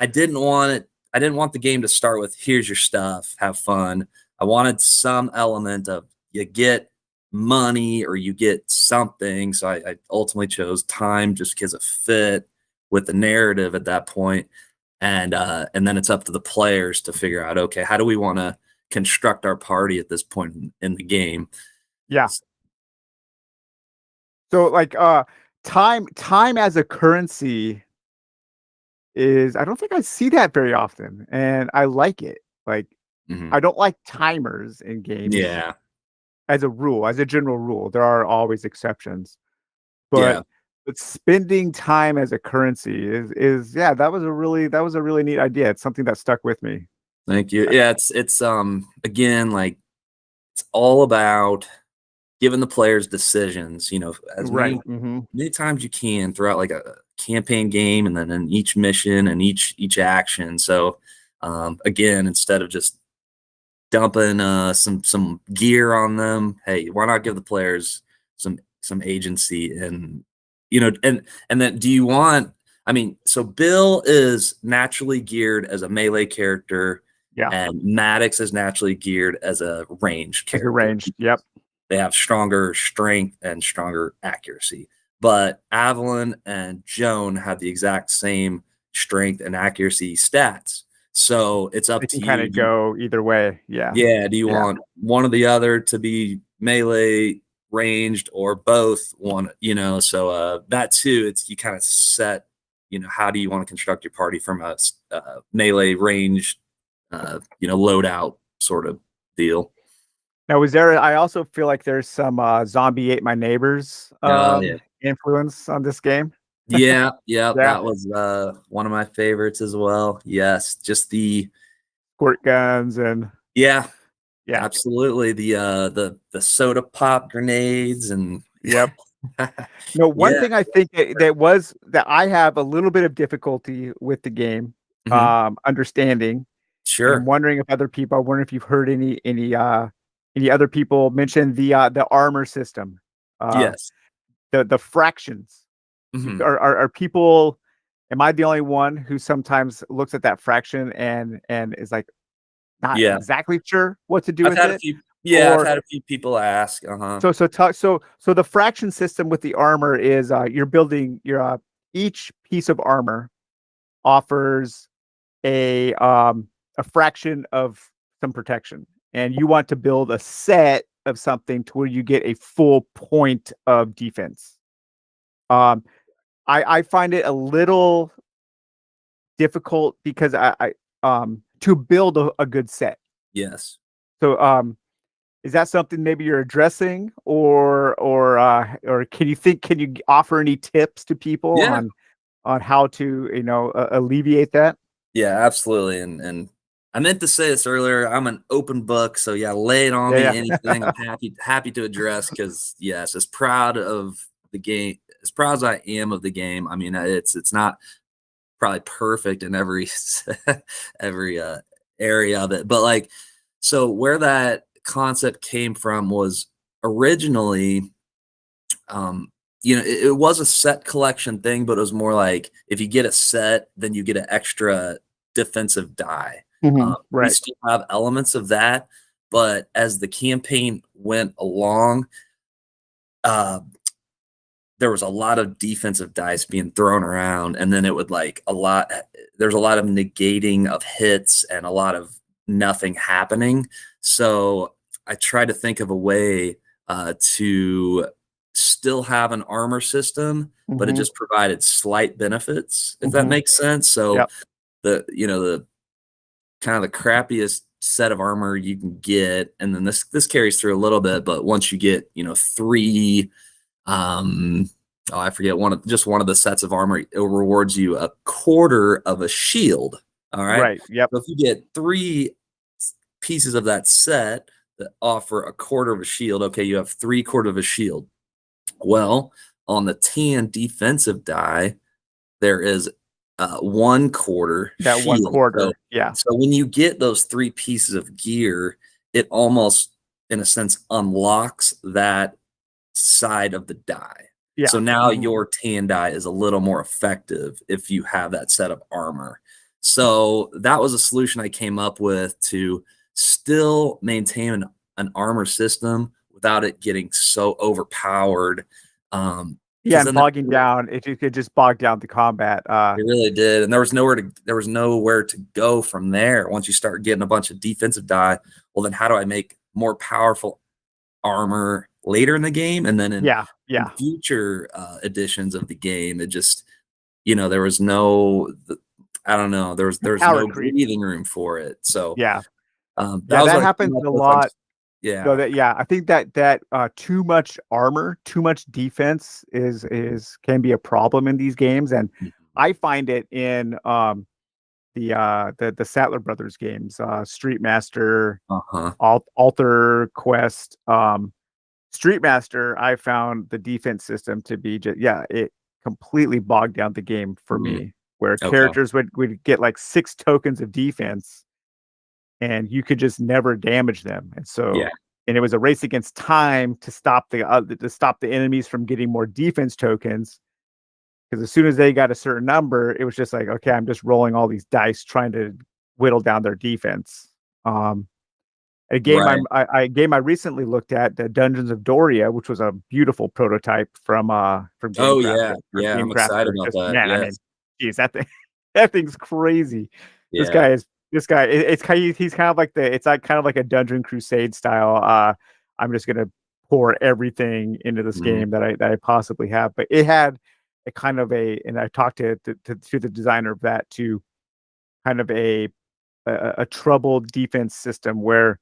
I didn't want it. I didn't want the game to start with here's your stuff, have fun. I wanted some element of you get money or you get something. So I ultimately chose time just because it fit with the narrative at that point. And then it's up to the players to figure out, okay, how do we want to construct our party at this point in the game? Yeah. So like time as a currency is, I don't think I see that very often, and I like it. Like, Mhm. I don't like timers in games Yeah, as a rule, as a general rule. There are always exceptions, but yeah. spending time as a currency is yeah, that was a really neat idea. It's something that stuck with me. Thank you. Uh, Yeah, it's again like it's all about giving the players decisions, as Right. Hmm. many times you can throughout like a campaign game and then in each mission and each action. So again, instead of just dumping some gear on them, hey, why not give the players some agency and and then do you want I mean, so Bill is naturally geared as a melee character Yeah. and Maddox is naturally geared as a ranged As character. arranged. Yep. They have stronger strength and stronger accuracy. But Avalon and Joan have the exact same strength and accuracy stats. So it's up It to can kind you. of go either way. Yeah. Yeah, do you Yeah. want one or the other to be melee, ranged, or both? So that too, it's you kind of set, how do you want to construct your party from a melee range, loadout sort of deal. Now, was there? I also feel like there's some zombie ate my neighbors Yeah. influence on this game. Yeah, yeah, Yeah. that was one of my favorites as well. Yes, just Squirt guns and yeah, yeah. absolutely. The soda pop grenades and Yep. No, one yeah, thing I think that I have a little bit of difficulty with the game, mhm, understanding, and I'm sure. wondering if other people. I wonder if you've heard any other people mention the armor system, uh, Yes. the fractions. Mhm. Are people? Am I the only one who sometimes looks at that fraction and is like not Yeah. exactly sure what to do I've with had a it? few yeah, I've Or had a few people ask, uh-huh. so the fraction system with the armor is you're building your each piece of armor offers a fraction of some protection, and you want to build a set of something to where you get a full point of defense. Um, I find it a little difficult because I to build a good set. Yes. So is that something maybe you're addressing, or can you offer any tips to people Yeah. on how to alleviate that? Yeah, absolutely. And I meant to say this earlier. I'm an open book, so yeah, lay it on me. Yeah, Anything, I'm happy to address, because yes, as proud of the game, as proud as I am of the game. I mean, it's not probably perfect in every every area of it, but like, so where that concept came from was originally, it was a set collection thing, but it was more like, if you get a set, then you get an extra defensive die. We right. still have elements of that, but as the campaign went along, uh, there was a lot of defensive dice being thrown around, and then it would like there's a lot of negating of hits and a lot of nothing happening. So I tried to think of a way to still have an armor system, but it just provided slight benefits, if that makes sense. So Yep. the kind of the crappiest set of armor you can get, and then this carries through a little bit, but once you get three, I forget, one of the sets of armor, it rewards you a quarter of a shield. All right. Right. Yep. So if you get three pieces of that set that offer a quarter of a shield, okay, you have 3/4 of a shield. Well, on the tan defensive die, there is 1/4 That one shield. quarter. Yeah. So when you get those 3 pieces of gear, it almost, in a sense, unlocks that side of the die. Yeah. So now your tan die is a little more effective if you have that set of armor. So that was a solution I came up with to still maintain an armor system without it getting so overpowered. Yeah, and bogging down, it could just bog down the combat. It really did, and there was nowhere to go from there. Once you start getting a bunch of defensive die, well, then how do I make more powerful armor later in the game? And then in future editions of the game, it just, there was no, I don't know, there was no breathing room for it. So that was what I happens came up a with. lot. Yeah. So I think that too much armor, too much defense can be a problem in these games, and I find it in the Sattler Brothers games, Street Master, Alter Quest, Street Master. I found the defense system to be it completely bogged down the game for me, where characters would get like 6 tokens of defense, and you could just never damage them. And so, and it was a race against time to stop the enemies from getting more defense tokens. Because as soon as they got a certain number, it was just like, okay, I'm just rolling all these dice trying to whittle down their defense. A game I recently looked at, the Dungeons of Doria, which was a beautiful prototype from Gamecrafter. I'm excited about that. Man, I mean, geez, that thing's crazy. Yeah. This guy, he's kind of like kind of like a Dungeon Crusade style. I'm just gonna pour everything into this game that I possibly have. But it had a kind of and I talked to the designer of that, too, kind of a troubled defense system where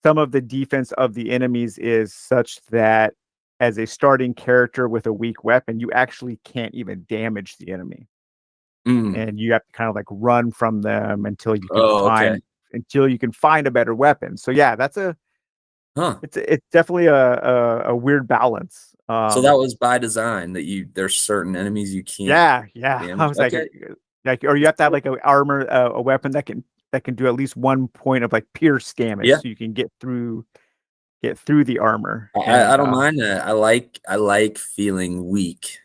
some of the defense of the enemies is such that as a starting character with a weak weapon, you actually can't even damage the enemy. And you have to kind of like run from them until you can find a better weapon. So that's it's definitely a weird balance. So that was by design, that there's certain enemies you can't. I was like, or you have to have like a weapon that can do at least 1 point of like pierce damage, so you can get through the armor. I don't mind that. I like feeling weak.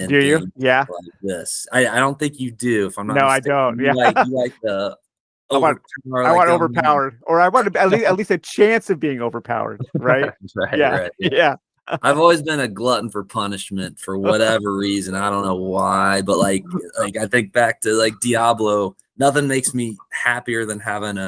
Do you? Like this. I don't think you do. If I'm not mistaken. I don't. You like the. I want overpowered, or I want at least a chance of being overpowered, right? Right. Yeah. I've always been a glutton for punishment for whatever reason. I don't know why, but like I think back to like Diablo. Nothing makes me happier than having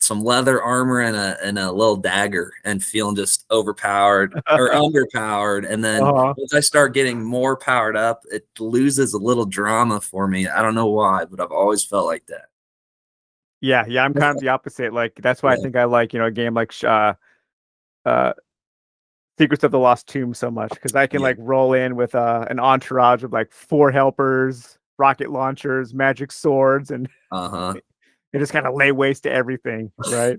some leather armor and a little dagger and feeling just overpowered or underpowered. And then once I start getting more powered up, it loses a little drama for me. I don't know why, but I've always felt like that. Yeah, I'm kind of the opposite. Like that's why I Yeah. think I like, a game like uh Secrets of the Lost Tomb so much, because I can Yeah. like roll in with an entourage of like 4 helpers, rocket launchers, magic swords, and Uh-huh. just kind of lay waste to everything, right?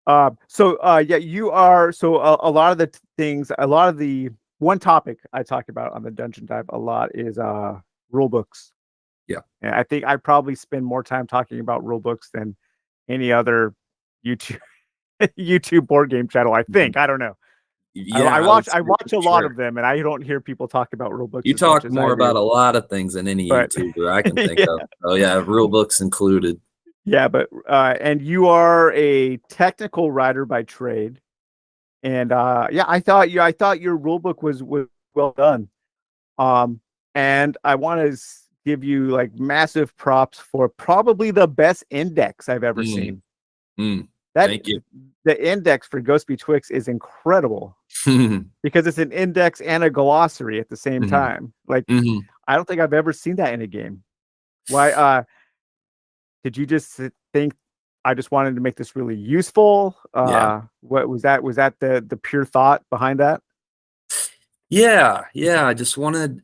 Yeah, you are so a lot of the things, a lot of the one topic I talk about on the Dungeon Dive a lot is rule books. Yeah. And I think I probably spend more time talking about rule books than any other YouTube YouTube board game channel. I Mhm. think, I don't know. Yeah, I would I say watch for a lot sure. of them, and I don't hear people talk about rule books You as much talk as I more about do. a lot of things than any But YouTuber I can think yeah, of. Oh yeah, rule books included. yeah, but and you are a technical writer by trade, and yeah, I thought your rule book was well done. Um, and I want to give you like massive props for probably the best index I've ever Mm, seen. mm, That thank you. the index for Ghosts Betwixt is incredible Mhm, because it's an index and a glossary at the same mhm, time. Like mhm. I don't think I've ever seen that in a game. Why did you just think I just wanted to make this really useful? Yeah. What was that? Was that the pure thought behind that? Yeah, yeah, I just wanted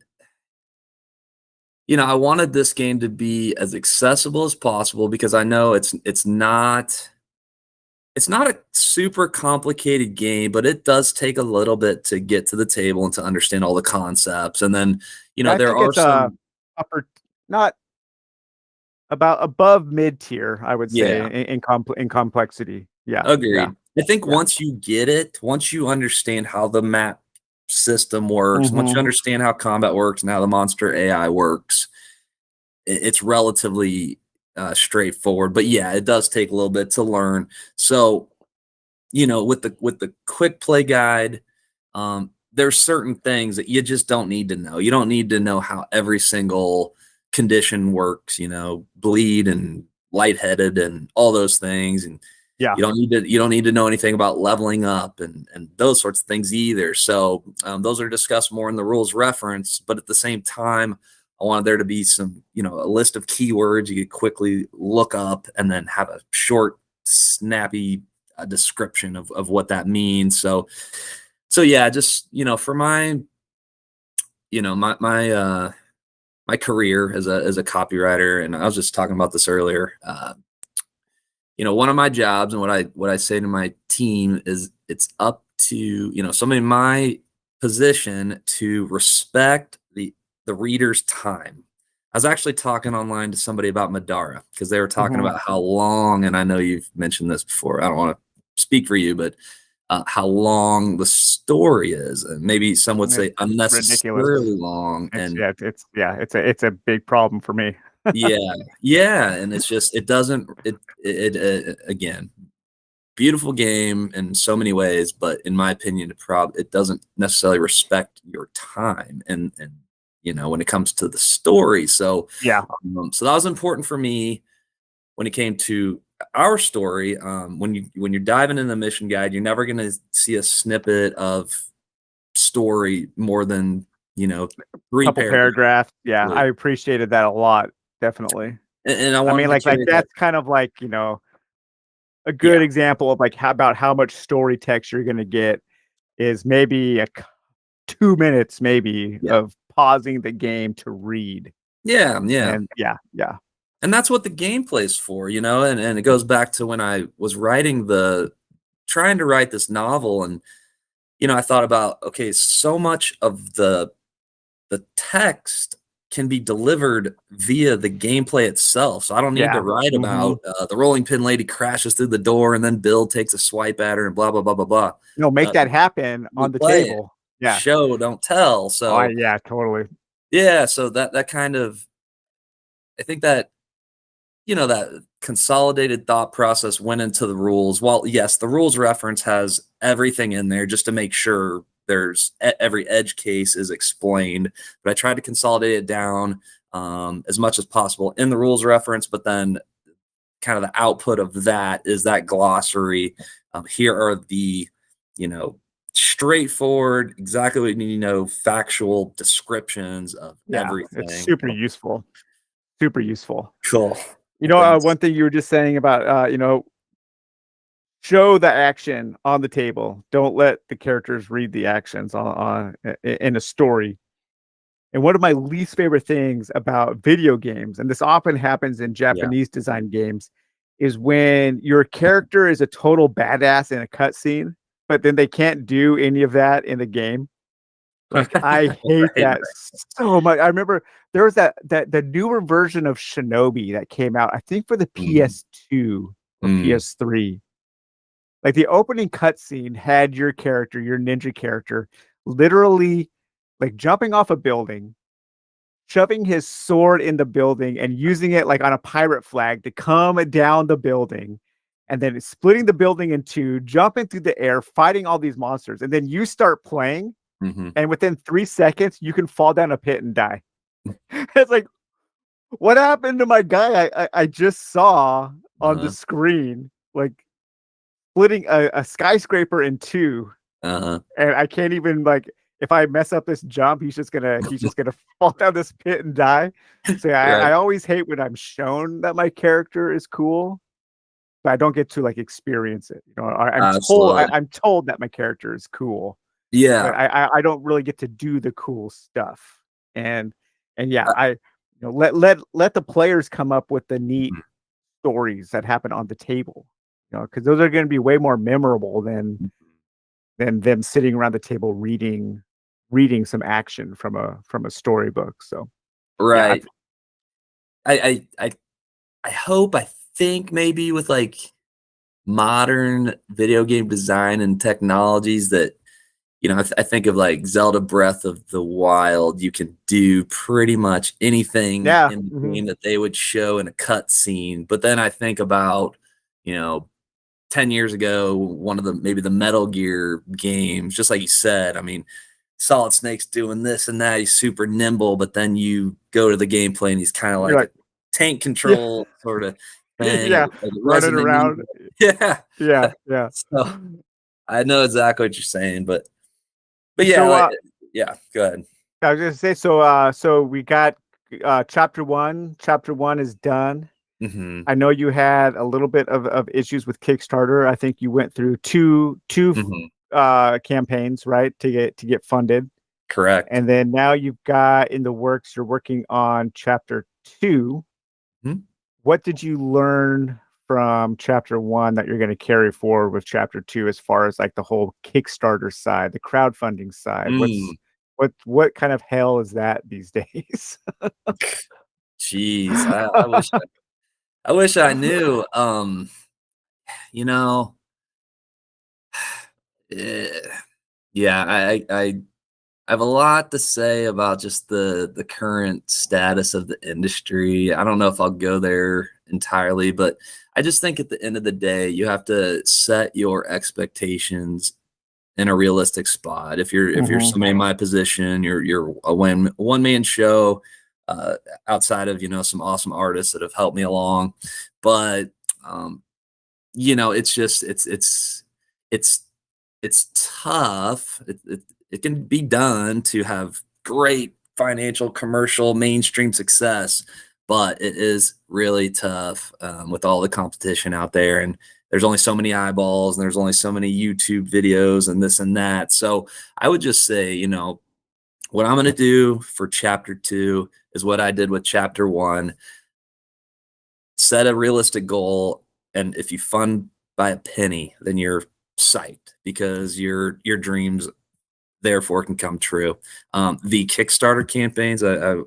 I wanted this game to be as accessible as possible because I know it's not a super complicated game, but it does take a little bit to get to the table and to understand all the concepts. And then, I there think are it's some. upper, not about above mid tier, I would say, Yeah, in complexity. Yeah, yeah, agreed. I think yeah. once you get it, once you understand how the map system works, once you Hmm. understand how combat works and how the monster AI works, it's relatively straightforward. But yeah, it does take a little bit to learn. So, with the quick play guide, there's certain things that you just don't need to know. You don't need to know how every single condition works, bleed and lightheaded and all those things. And Yeah, you don't need to know anything about leveling up and those sorts of things either. So those are discussed more in the rules reference, but at the same time, I wanted there to be some, a list of keywords you could quickly look up and then have a short, snappy description of what that means. So yeah, just for my career as a copywriter, and I was just talking about this earlier. One of my jobs and what I say to my team is it's up to somebody in my position to respect the reader's time. I was actually talking online to somebody about Madara because they were talking hmm about how long, and I know you've mentioned this before. I don't want to speak for you, but how long the story is, and maybe some would it's say ridiculous. unnecessarily long. It's And yeah, it's a big problem for me. yeah, yeah, and it's just it doesn't again, beautiful game in so many ways, but in my opinion, it doesn't necessarily respect your time and when it comes to the story. So Yeah, so that was important for me when it came to our story. When you're diving in the mission guide, you're never going to see a snippet of story more than three couple paragraphs. paragraphs. Yeah, I appreciated that a lot. Definitely. And I I mean, wanted to like carry that. that's kind of like a good Yeah, example of like about how much story text you're gonna get is maybe 2 minutes maybe yeah, of pausing the game to read. yeah, yeah. And yeah, yeah. And that's what the gameplay is for, and it goes back to when I was trying to write this novel. And I thought about, okay, so much of the text can be delivered via the gameplay itself. So I don't need to Yeah. write Mhm. about the rolling pin lady crashes through the door and then Bill takes a swipe at her and blah blah blah blah blah. No, make Uh, that happen we on the play it, table. Yeah. show, don't tell. Oh, I So yeah, totally. yeah, so that kind of, I think that consolidated thought process went into the rules. While yes, the rules reference has everything in there just to make sure every edge case is explained, but I tried to consolidate it down as much as possible in the rules reference. But then, kind of the output of that is that glossary. Here are the, you know, straightforward, exactly what you need to know, factual descriptions of Yeah, it's everything. super useful. Super useful. Cool. One thing you were just saying about show the action on the table. Don't let the characters read the actions in a story. And one of my least favorite things about video games, and this often happens in Japanese design games, is when your character is a total badass in a cutscene, but then they can't do any of that in the game. Like I hate that so much. I remember there was the newer version of Shinobi that came out, I think for the PS2 or PS3. Like the opening cutscene had your character, your ninja character, literally like jumping off a building, shoving his sword in the building and using it like on a pirate flag to come down the building, and then splitting the building in two, jumping through the air, fighting all these monsters. And then you start playing, and within 3 seconds, you can fall down a pit and die. It's like, what happened to my guy I just saw on the screen? Like splitting a skyscraper in two. And I can't even if I mess up this jump, he's just gonna fall down this pit and die. So I always hate when I'm shown that my character is cool, but I don't get to experience it. I'm told that my character is cool. Yeah. But I don't really get to do the cool stuff. And let the players come up with the neat stories that happen on the table. Because those are going to be way more memorable than them sitting around the table reading some action from a storybook. So right. I think maybe with modern video game design and technologies that I think of Zelda Breath of the Wild. You can do pretty much anything in the game that they would show in a cutscene. But then I think about 10 years ago, one of maybe the Metal Gear games, just like you said. I mean, Solid Snake's doing this and that. He's super nimble, but then you go to the gameplay and he's kind of like a tank control sort of thing. Running around. Yeah. So I know exactly what you're saying, but yeah, go ahead. I was gonna say, so we got chapter one. Chapter 1 is done. I know you had a little bit of issues with Kickstarter. I think you went through two campaigns, right, to get funded. Correct. And then now you've got in the works, you're working on chapter 2. What did you learn from chapter 1 that you're going to carry forward with chapter 2 as far as the whole Kickstarter side, the crowdfunding side? What kind of hell is that these days? Jeez, I wish I knew. I have a lot to say about just the current status of the industry. I don't know if I'll go there entirely, but I just think at the end of the day, you have to set your expectations in a realistic spot. If you're somebody in my position, you're a one-man show, outside of some awesome artists that have helped me along, but it's tough. It can be done to have great financial, commercial, mainstream success, but it is really tough with all the competition out there, and there's only so many eyeballs, and there's only so many YouTube videos and this and that. So I would just say, what I'm going to do for chapter 2 is what I did with chapter 1. Set a realistic goal, and if you fund by a penny, then you're psyched because your dreams therefore can come true. The Kickstarter campaigns, I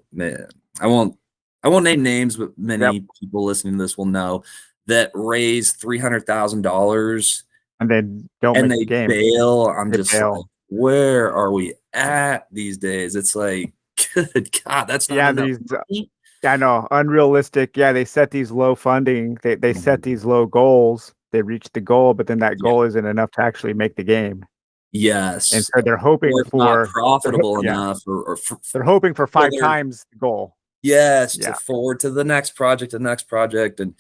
won't name names, but many people listening to this will know that raise $300,000 and they don't and make they the game. bail. I'm just like, where are we at these days? It's like, good God, that's not enough money. I know, unrealistic. Yeah, they set these low funding. They set these low goals. They reach the goal, but then that goal isn't enough to actually make the game. Yes, and so they're hoping for not profitable enough, or they're hoping for 5 times the goal. Yes, to forward to the next project, and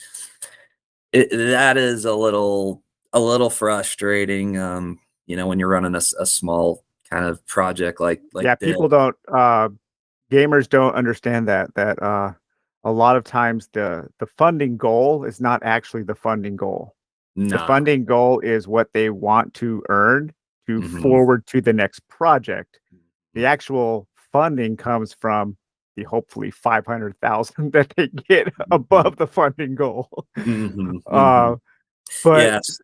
that is a little frustrating. When you're running a small kind of project like people don't gamers don't understand that a lot of times the funding goal is not actually the funding goal. The No. funding goal is what they want to earn to Mhm. forward to the next project. The Mhm. actual funding comes from the hopefully 500,000 that they get Mhm. above the funding goal. Mhm. Uh, Mhm. but Yes.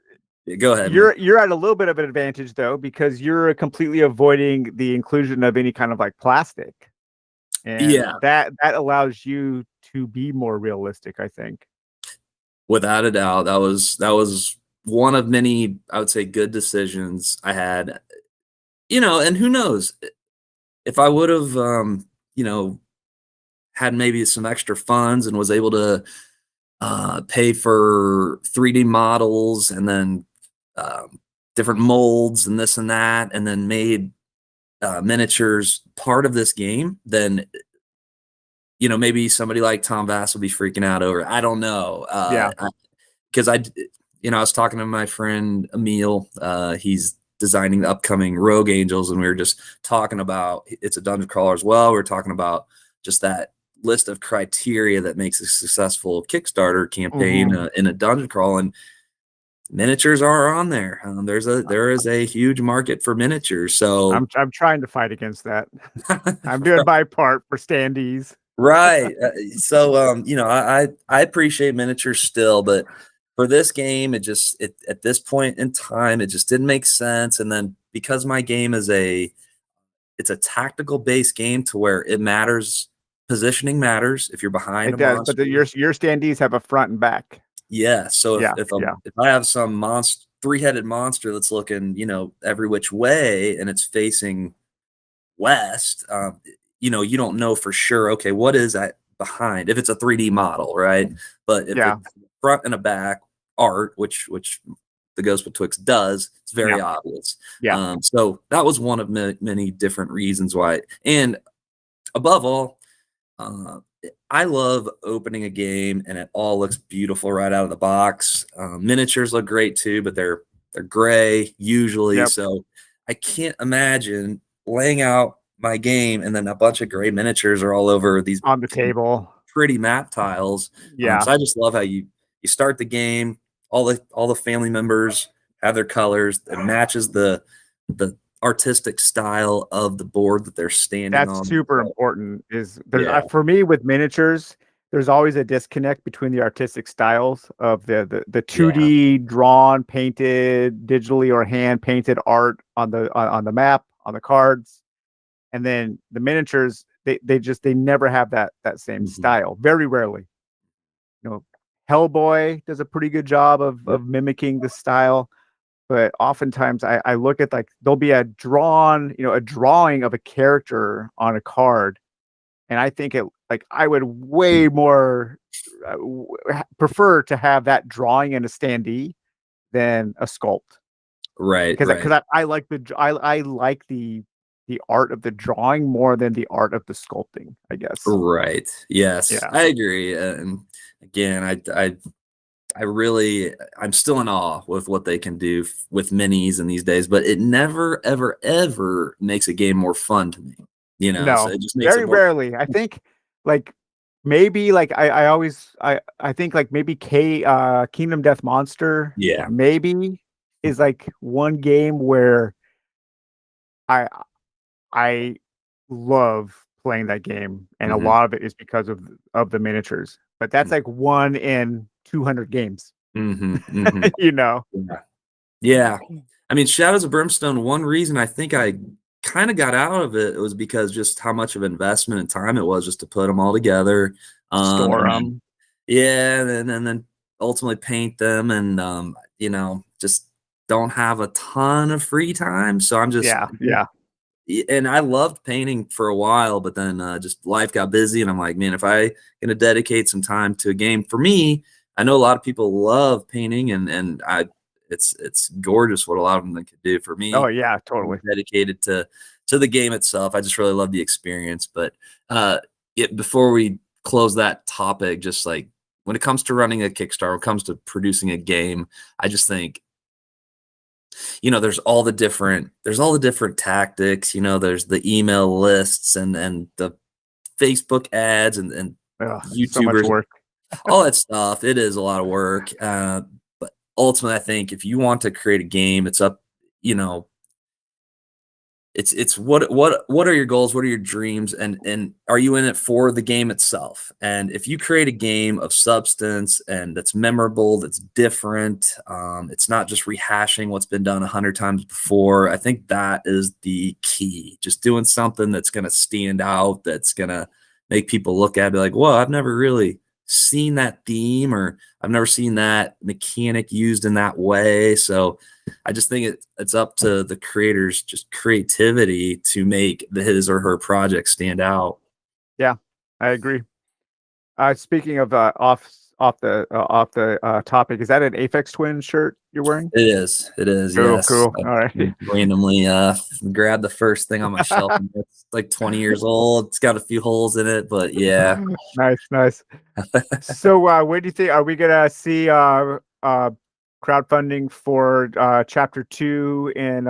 Go ahead, man. you're at a little bit of an advantage though, because you're completely avoiding the inclusion of any kind of like plastic. And Yeah, that allows you to be more realistic, I think. without a doubt, that was one of many, I would say, good decisions I had. And who knows if I would have, had maybe some extra funds and was able to pay for 3D models and then different molds and this and that, and then made miniatures part of this game, then maybe somebody like Tom Vass will be freaking out over. I don't know, Yeah. because I was talking to my friend Emil. He's designing the upcoming Rogue Angels, and we were just talking about it's a dungeon crawler as well. We are talking about just that list of criteria that makes a successful Kickstarter campaign Mhm. in a dungeon crawl, and miniatures are on there. There is a huge market for miniatures, so I'm trying to fight against that. I'm doing my part for standees. right. So I appreciate miniatures still, but for this game, at this point in time, it just didn't make sense. And then because my game is it's a tactical based game to where it matters, positioning matters if you're behind It a does, but monster. your standees have a front and back. Yeah. So Yeah, if yeah, I have some monster, three-headed monster that's looking, every which way, and it's facing west, you don't know for sure. Okay, what is that behind? If it's a 3D model, right? But if yeah, it's front and a back art, which the Ghost Betwixt does, it's yeah, very obvious. yeah. So that was one of many different reasons why. And above all, uh, I love opening a game and it all looks beautiful right out of the box. Miniatures look great too, but they're gray usually. Yep. So I can't imagine laying out my game and then a bunch of gray miniatures are all over these On the table. pretty map tiles. Yeah. So I just love how you start the game, all the family members have their colors. It matches the artistic style of the board that they're standing That's on. super So, important. Is there yeah, for me with miniatures, there's always a disconnect between the artistic styles of the yeah. 2D drawn, painted, digitally or hand painted art on the map, on the cards, and then the miniatures, they never have that same Mhm. style. Very rarely. You know, Hellboy does a pretty good job Yep. of mimicking the style, but oftentimes I look at like there'll be a drawn, a drawing of a character on a card, and I think it like I would way more prefer to have that drawing in a standee than a sculpt Right, because right, I like I like the art of the drawing more than the art of the sculpting, I guess. right. Yes, Yeah. I agree. And again, I really, I'm still in awe with what they can do with minis in these days. But it never, ever, ever makes a game more fun to me. So No, it just makes it very more. rarely. I think like maybe like I always I think like maybe Kingdom Death Monster Yeah. maybe is like one game where I I love playing that game, and a Hmm. lot of it is because of the miniatures. But that's like one in 200 games, Hmm. Hmm. you know. Yeah. Yeah. I mean, Shadows of Brimstone, one reason I think I kind of got out of it was because just how much of investment and time it was just to put them all together. Store And then, them. yeah, and then ultimately paint them and, just don't have a ton of free time. So I'm just, Yeah, yeah. and I loved painting for a while, but then just life got busy, and I'm like, man, if I gonna dedicate some time to a game, for me, I know a lot of people love painting, and it's gorgeous what a lot of them can do. For Oh me, yeah, I'm totally. dedicated to the game itself. I just really love the experience. But before we close that topic, just like when it comes to running a Kickstarter, when it comes to producing a game, I just think there's all the different tactics. There's the email lists and the Facebook ads and Ugh, so much YouTubers, work. all that stuff. It is a lot of work. But ultimately, I think if you want to create a game, it's up, you know, it's what are your goals, what are your dreams, and are you in it for the game itself? And if you create a game of substance and that's memorable, that's different, it's not just rehashing what's been done 100 times before. I think that is the key. Just doing something that's going to stand out, that's going to make people look at it like, whoa, I've never really seen that theme, or I've never seen that mechanic used in that way. So I just think it's up to the creator's just creativity to make his or her project stand out. Yeah, I agree. Speaking of off the topic, is that an Aphex Twin shirt you're wearing? It is. It is. Cool, Yes. cool. I All right. randomly grabbed the first thing on my shelf. And it's like 20 years old. It's got a few holes in it, but yeah. Nice, nice. So, where do you think are we gonna see crowdfunding for chapter 2 in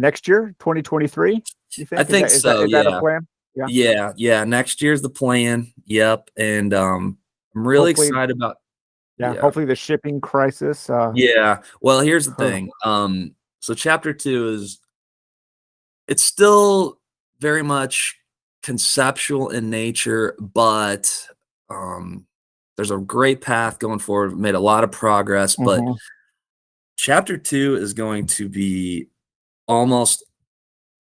next year, 2023? You think? I think so. Is that a Yeah. plan? Yeah. Yeah. Next year's the plan. Yep. And I'm really Hopefully, excited about. yeah. Yeah. Hopefully, the shipping crisis. Yeah. Well, here's the Huh. thing. So chapter 2 it's still very much conceptual in nature, but there's a great path going forward. Made a lot of progress, but Mhm. chapter 2 is going to be almost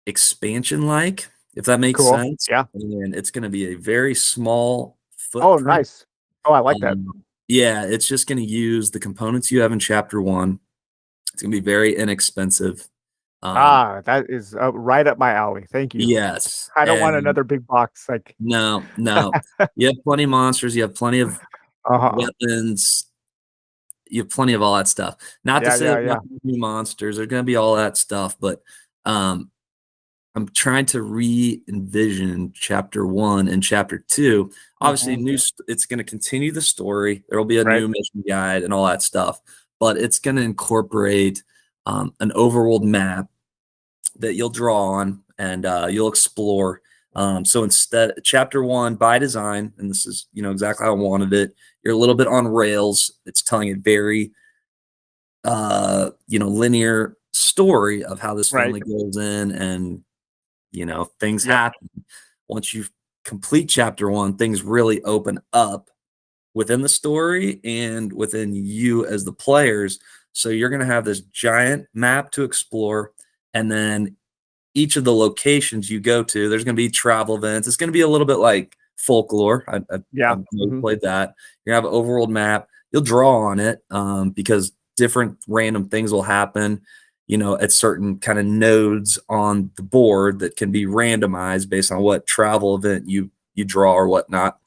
expansion like, if that makes Cool. sense. Yeah. And it's going to be a very small Oh, footprint. nice. Oh, I like that. Yeah, it's just going to use the components you have in chapter 1. It's going to be very inexpensive. That is right up my alley. Thank you. Yes. I don't want And another big box. Like, no. You have plenty of monsters. You have plenty of uh-huh. weapons. You have plenty of all that stuff. Not to Yeah, say yeah, there's yeah. not gonna be monsters. There's going to be all that stuff, but um, I'm trying to re-envision chapter 1 and chapter 2. Obviously, Mhm. it's going to continue the story. There will be a Right. new mission guide and all that stuff, but it's going to incorporate an overworld map that you'll draw on and you'll explore. So instead, chapter 1 by design, and this is exactly how I wanted it. You're a little bit on rails. It's telling a very linear story of how this Right. family goes in, and things Yep. happen. Once you complete chapter 1, things really open up within the story and within you as the players. So you're going to have this giant map to explore, and then each of the locations you go to, there's going to be travel events. It's going to be a little bit like folklore. Yeah. I've Mhm. played that. You have an overworld map. You'll draw on it because different random things will happen, at certain kind of nodes on the board that can be randomized based on what travel event you draw or whatnot.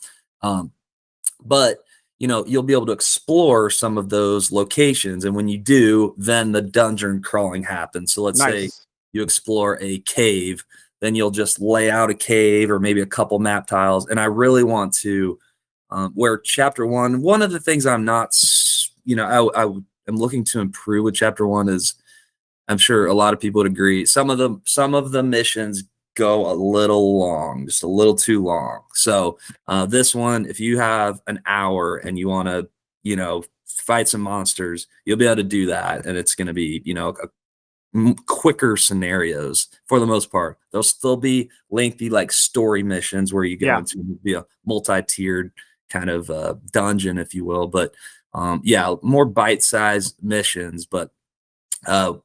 But you'll be able to explore some of those locations, and when you do, then the dungeon crawling happens. So let's say Nice. you explore a cave, then you'll just lay out a cave or maybe a couple map tiles. And I really want to where chapter 1, one of the things I'm not I am looking to improve with chapter 1 is, I'm sure a lot of people would agree, some of the missions go a little long, just a little too long. So this one, if you have an hour and you want to, fight some monsters, you'll be able to do that, and it's going to be, quicker scenarios for the most part. There'll still be lengthy like story missions where you go Yeah. into be a multi-tiered kind of dungeon, if you will. But yeah, more bite-sized missions. But I'm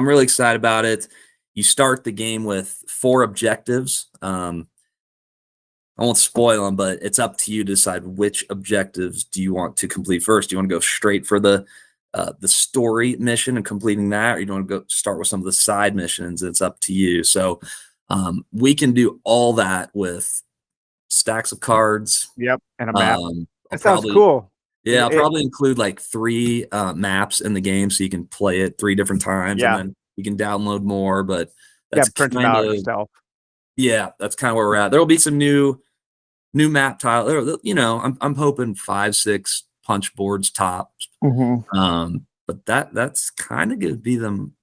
really excited about it. You start the game with 4 objectives. I won't spoil them, but it's up to you to decide which objectives do you want to complete first. Do you want to go straight for the story mission and completing that, or you want to go start with some of the side missions? It's up to you. So we can do all that with stacks of cards. Yep. And a map. I'll That sounds probably cool. I'll probably include like 3 maps in the game so you can play it 3 different times, and Yeah. then you can download more. But Yeah. that's Print them kind out of yourself. that's kind of where we're at. There will be some new map tile. I'm hoping 5, 6 punch boards tops. Mhm. But that's kind of gonna be them.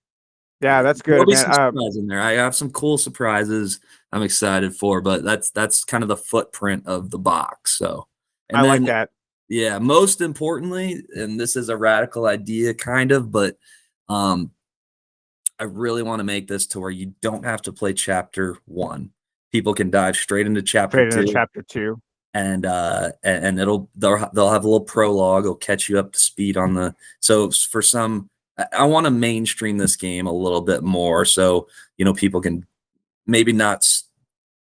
Yeah, that's There'll good, be man. some surprise in there. I have some cool surprises I'm excited for, but that's kind of the footprint of the box. So And I like then, that. yeah, most importantly, and this is a radical idea kind of, but I really want to make this to where you don't have to play chapter 1. People can dive straight into chapter Straight into 2, chapter 2. and they'll have a little prologue. It'll catch you up to speed on the. So for some, I want to mainstream this game a little bit more, so people can maybe not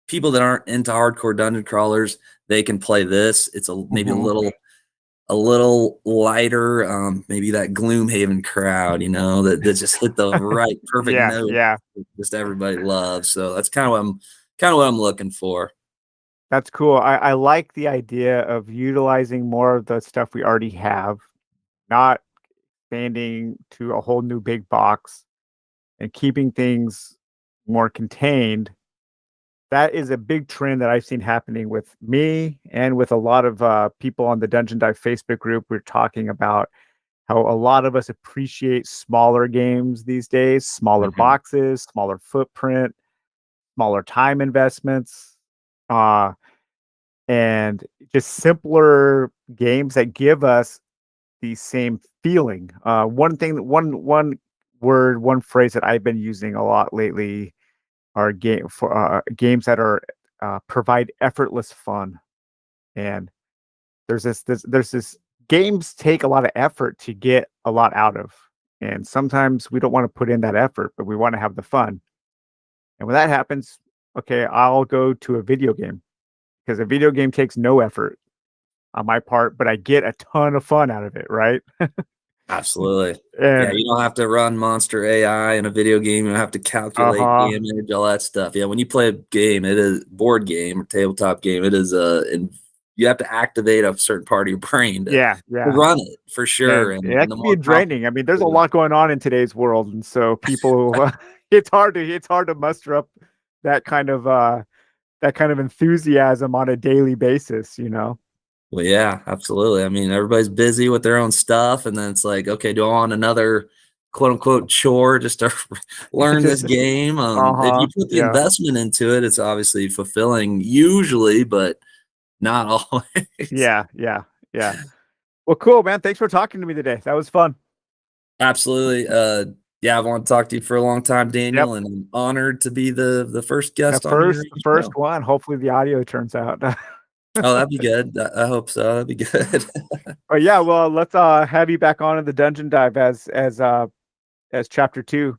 people that aren't into hardcore dungeon crawlers, they can play this. It's maybe a little lighter, maybe that Gloomhaven crowd, that just hit the right perfect Yeah, note. yeah. Just everybody loves. So that's kind of what I'm looking for. That's cool. I like the idea of utilizing more of the stuff we already have, not expanding to a whole new big box and keeping things more contained. That is a big trend that I've seen happening with me and with a lot of people on the Dungeon Dive Facebook group. We're talking about how a lot of us appreciate smaller games these days, smaller Mhm. boxes, smaller footprint, smaller time investments, uh, and just simpler games that give us the same feeling. One word, one phrase that I've been using a lot lately are games that are provide effortless fun. And there's this games take a lot of effort to get a lot out of, and sometimes we don't want to put in that effort, but we want to have the fun. And when that happens, okay, I'll go to a video game because a video game takes no effort on my part, but I get a ton of fun out of it, right? Absolutely. Yeah, And you don't have to run monster AI in a video game. You don't have to calculate uh-huh. damage, all that stuff. Yeah, when you play a game, it is board game or tabletop game. It is and you have to activate a certain part of your brain to Yeah, yeah. run it for sure. And And that the can be more draining. I mean, there's a complicated, lot going on in today's world, and so people it's hard to muster up that kind of enthusiasm on a daily basis. well, yeah, absolutely. I mean, everybody's busy with their own stuff, and then it's like, okay, do I want another quote unquote chore just to learn this Just game? If uh-huh. you put the Yeah. investment into it, it's obviously fulfilling usually, but not always. Yeah, yeah, yeah. Well, cool, man. Thanks for talking to me today. That was fun. Absolutely. Yeah, I've wanted to talk to you for a long time, Yep. Daniel, and I'm honored to be the first The guest on your first the first show. one. Hopefully the audio turns out. Oh, that'd be good. I hope so. That'd be good. But yeah, well, let's have you back on in the dungeon dive as chapter 2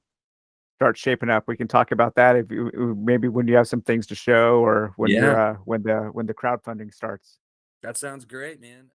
starts shaping up. We can talk about that if maybe when you have some things to show or when Yeah, you're when the crowdfunding starts. that sounds great, man.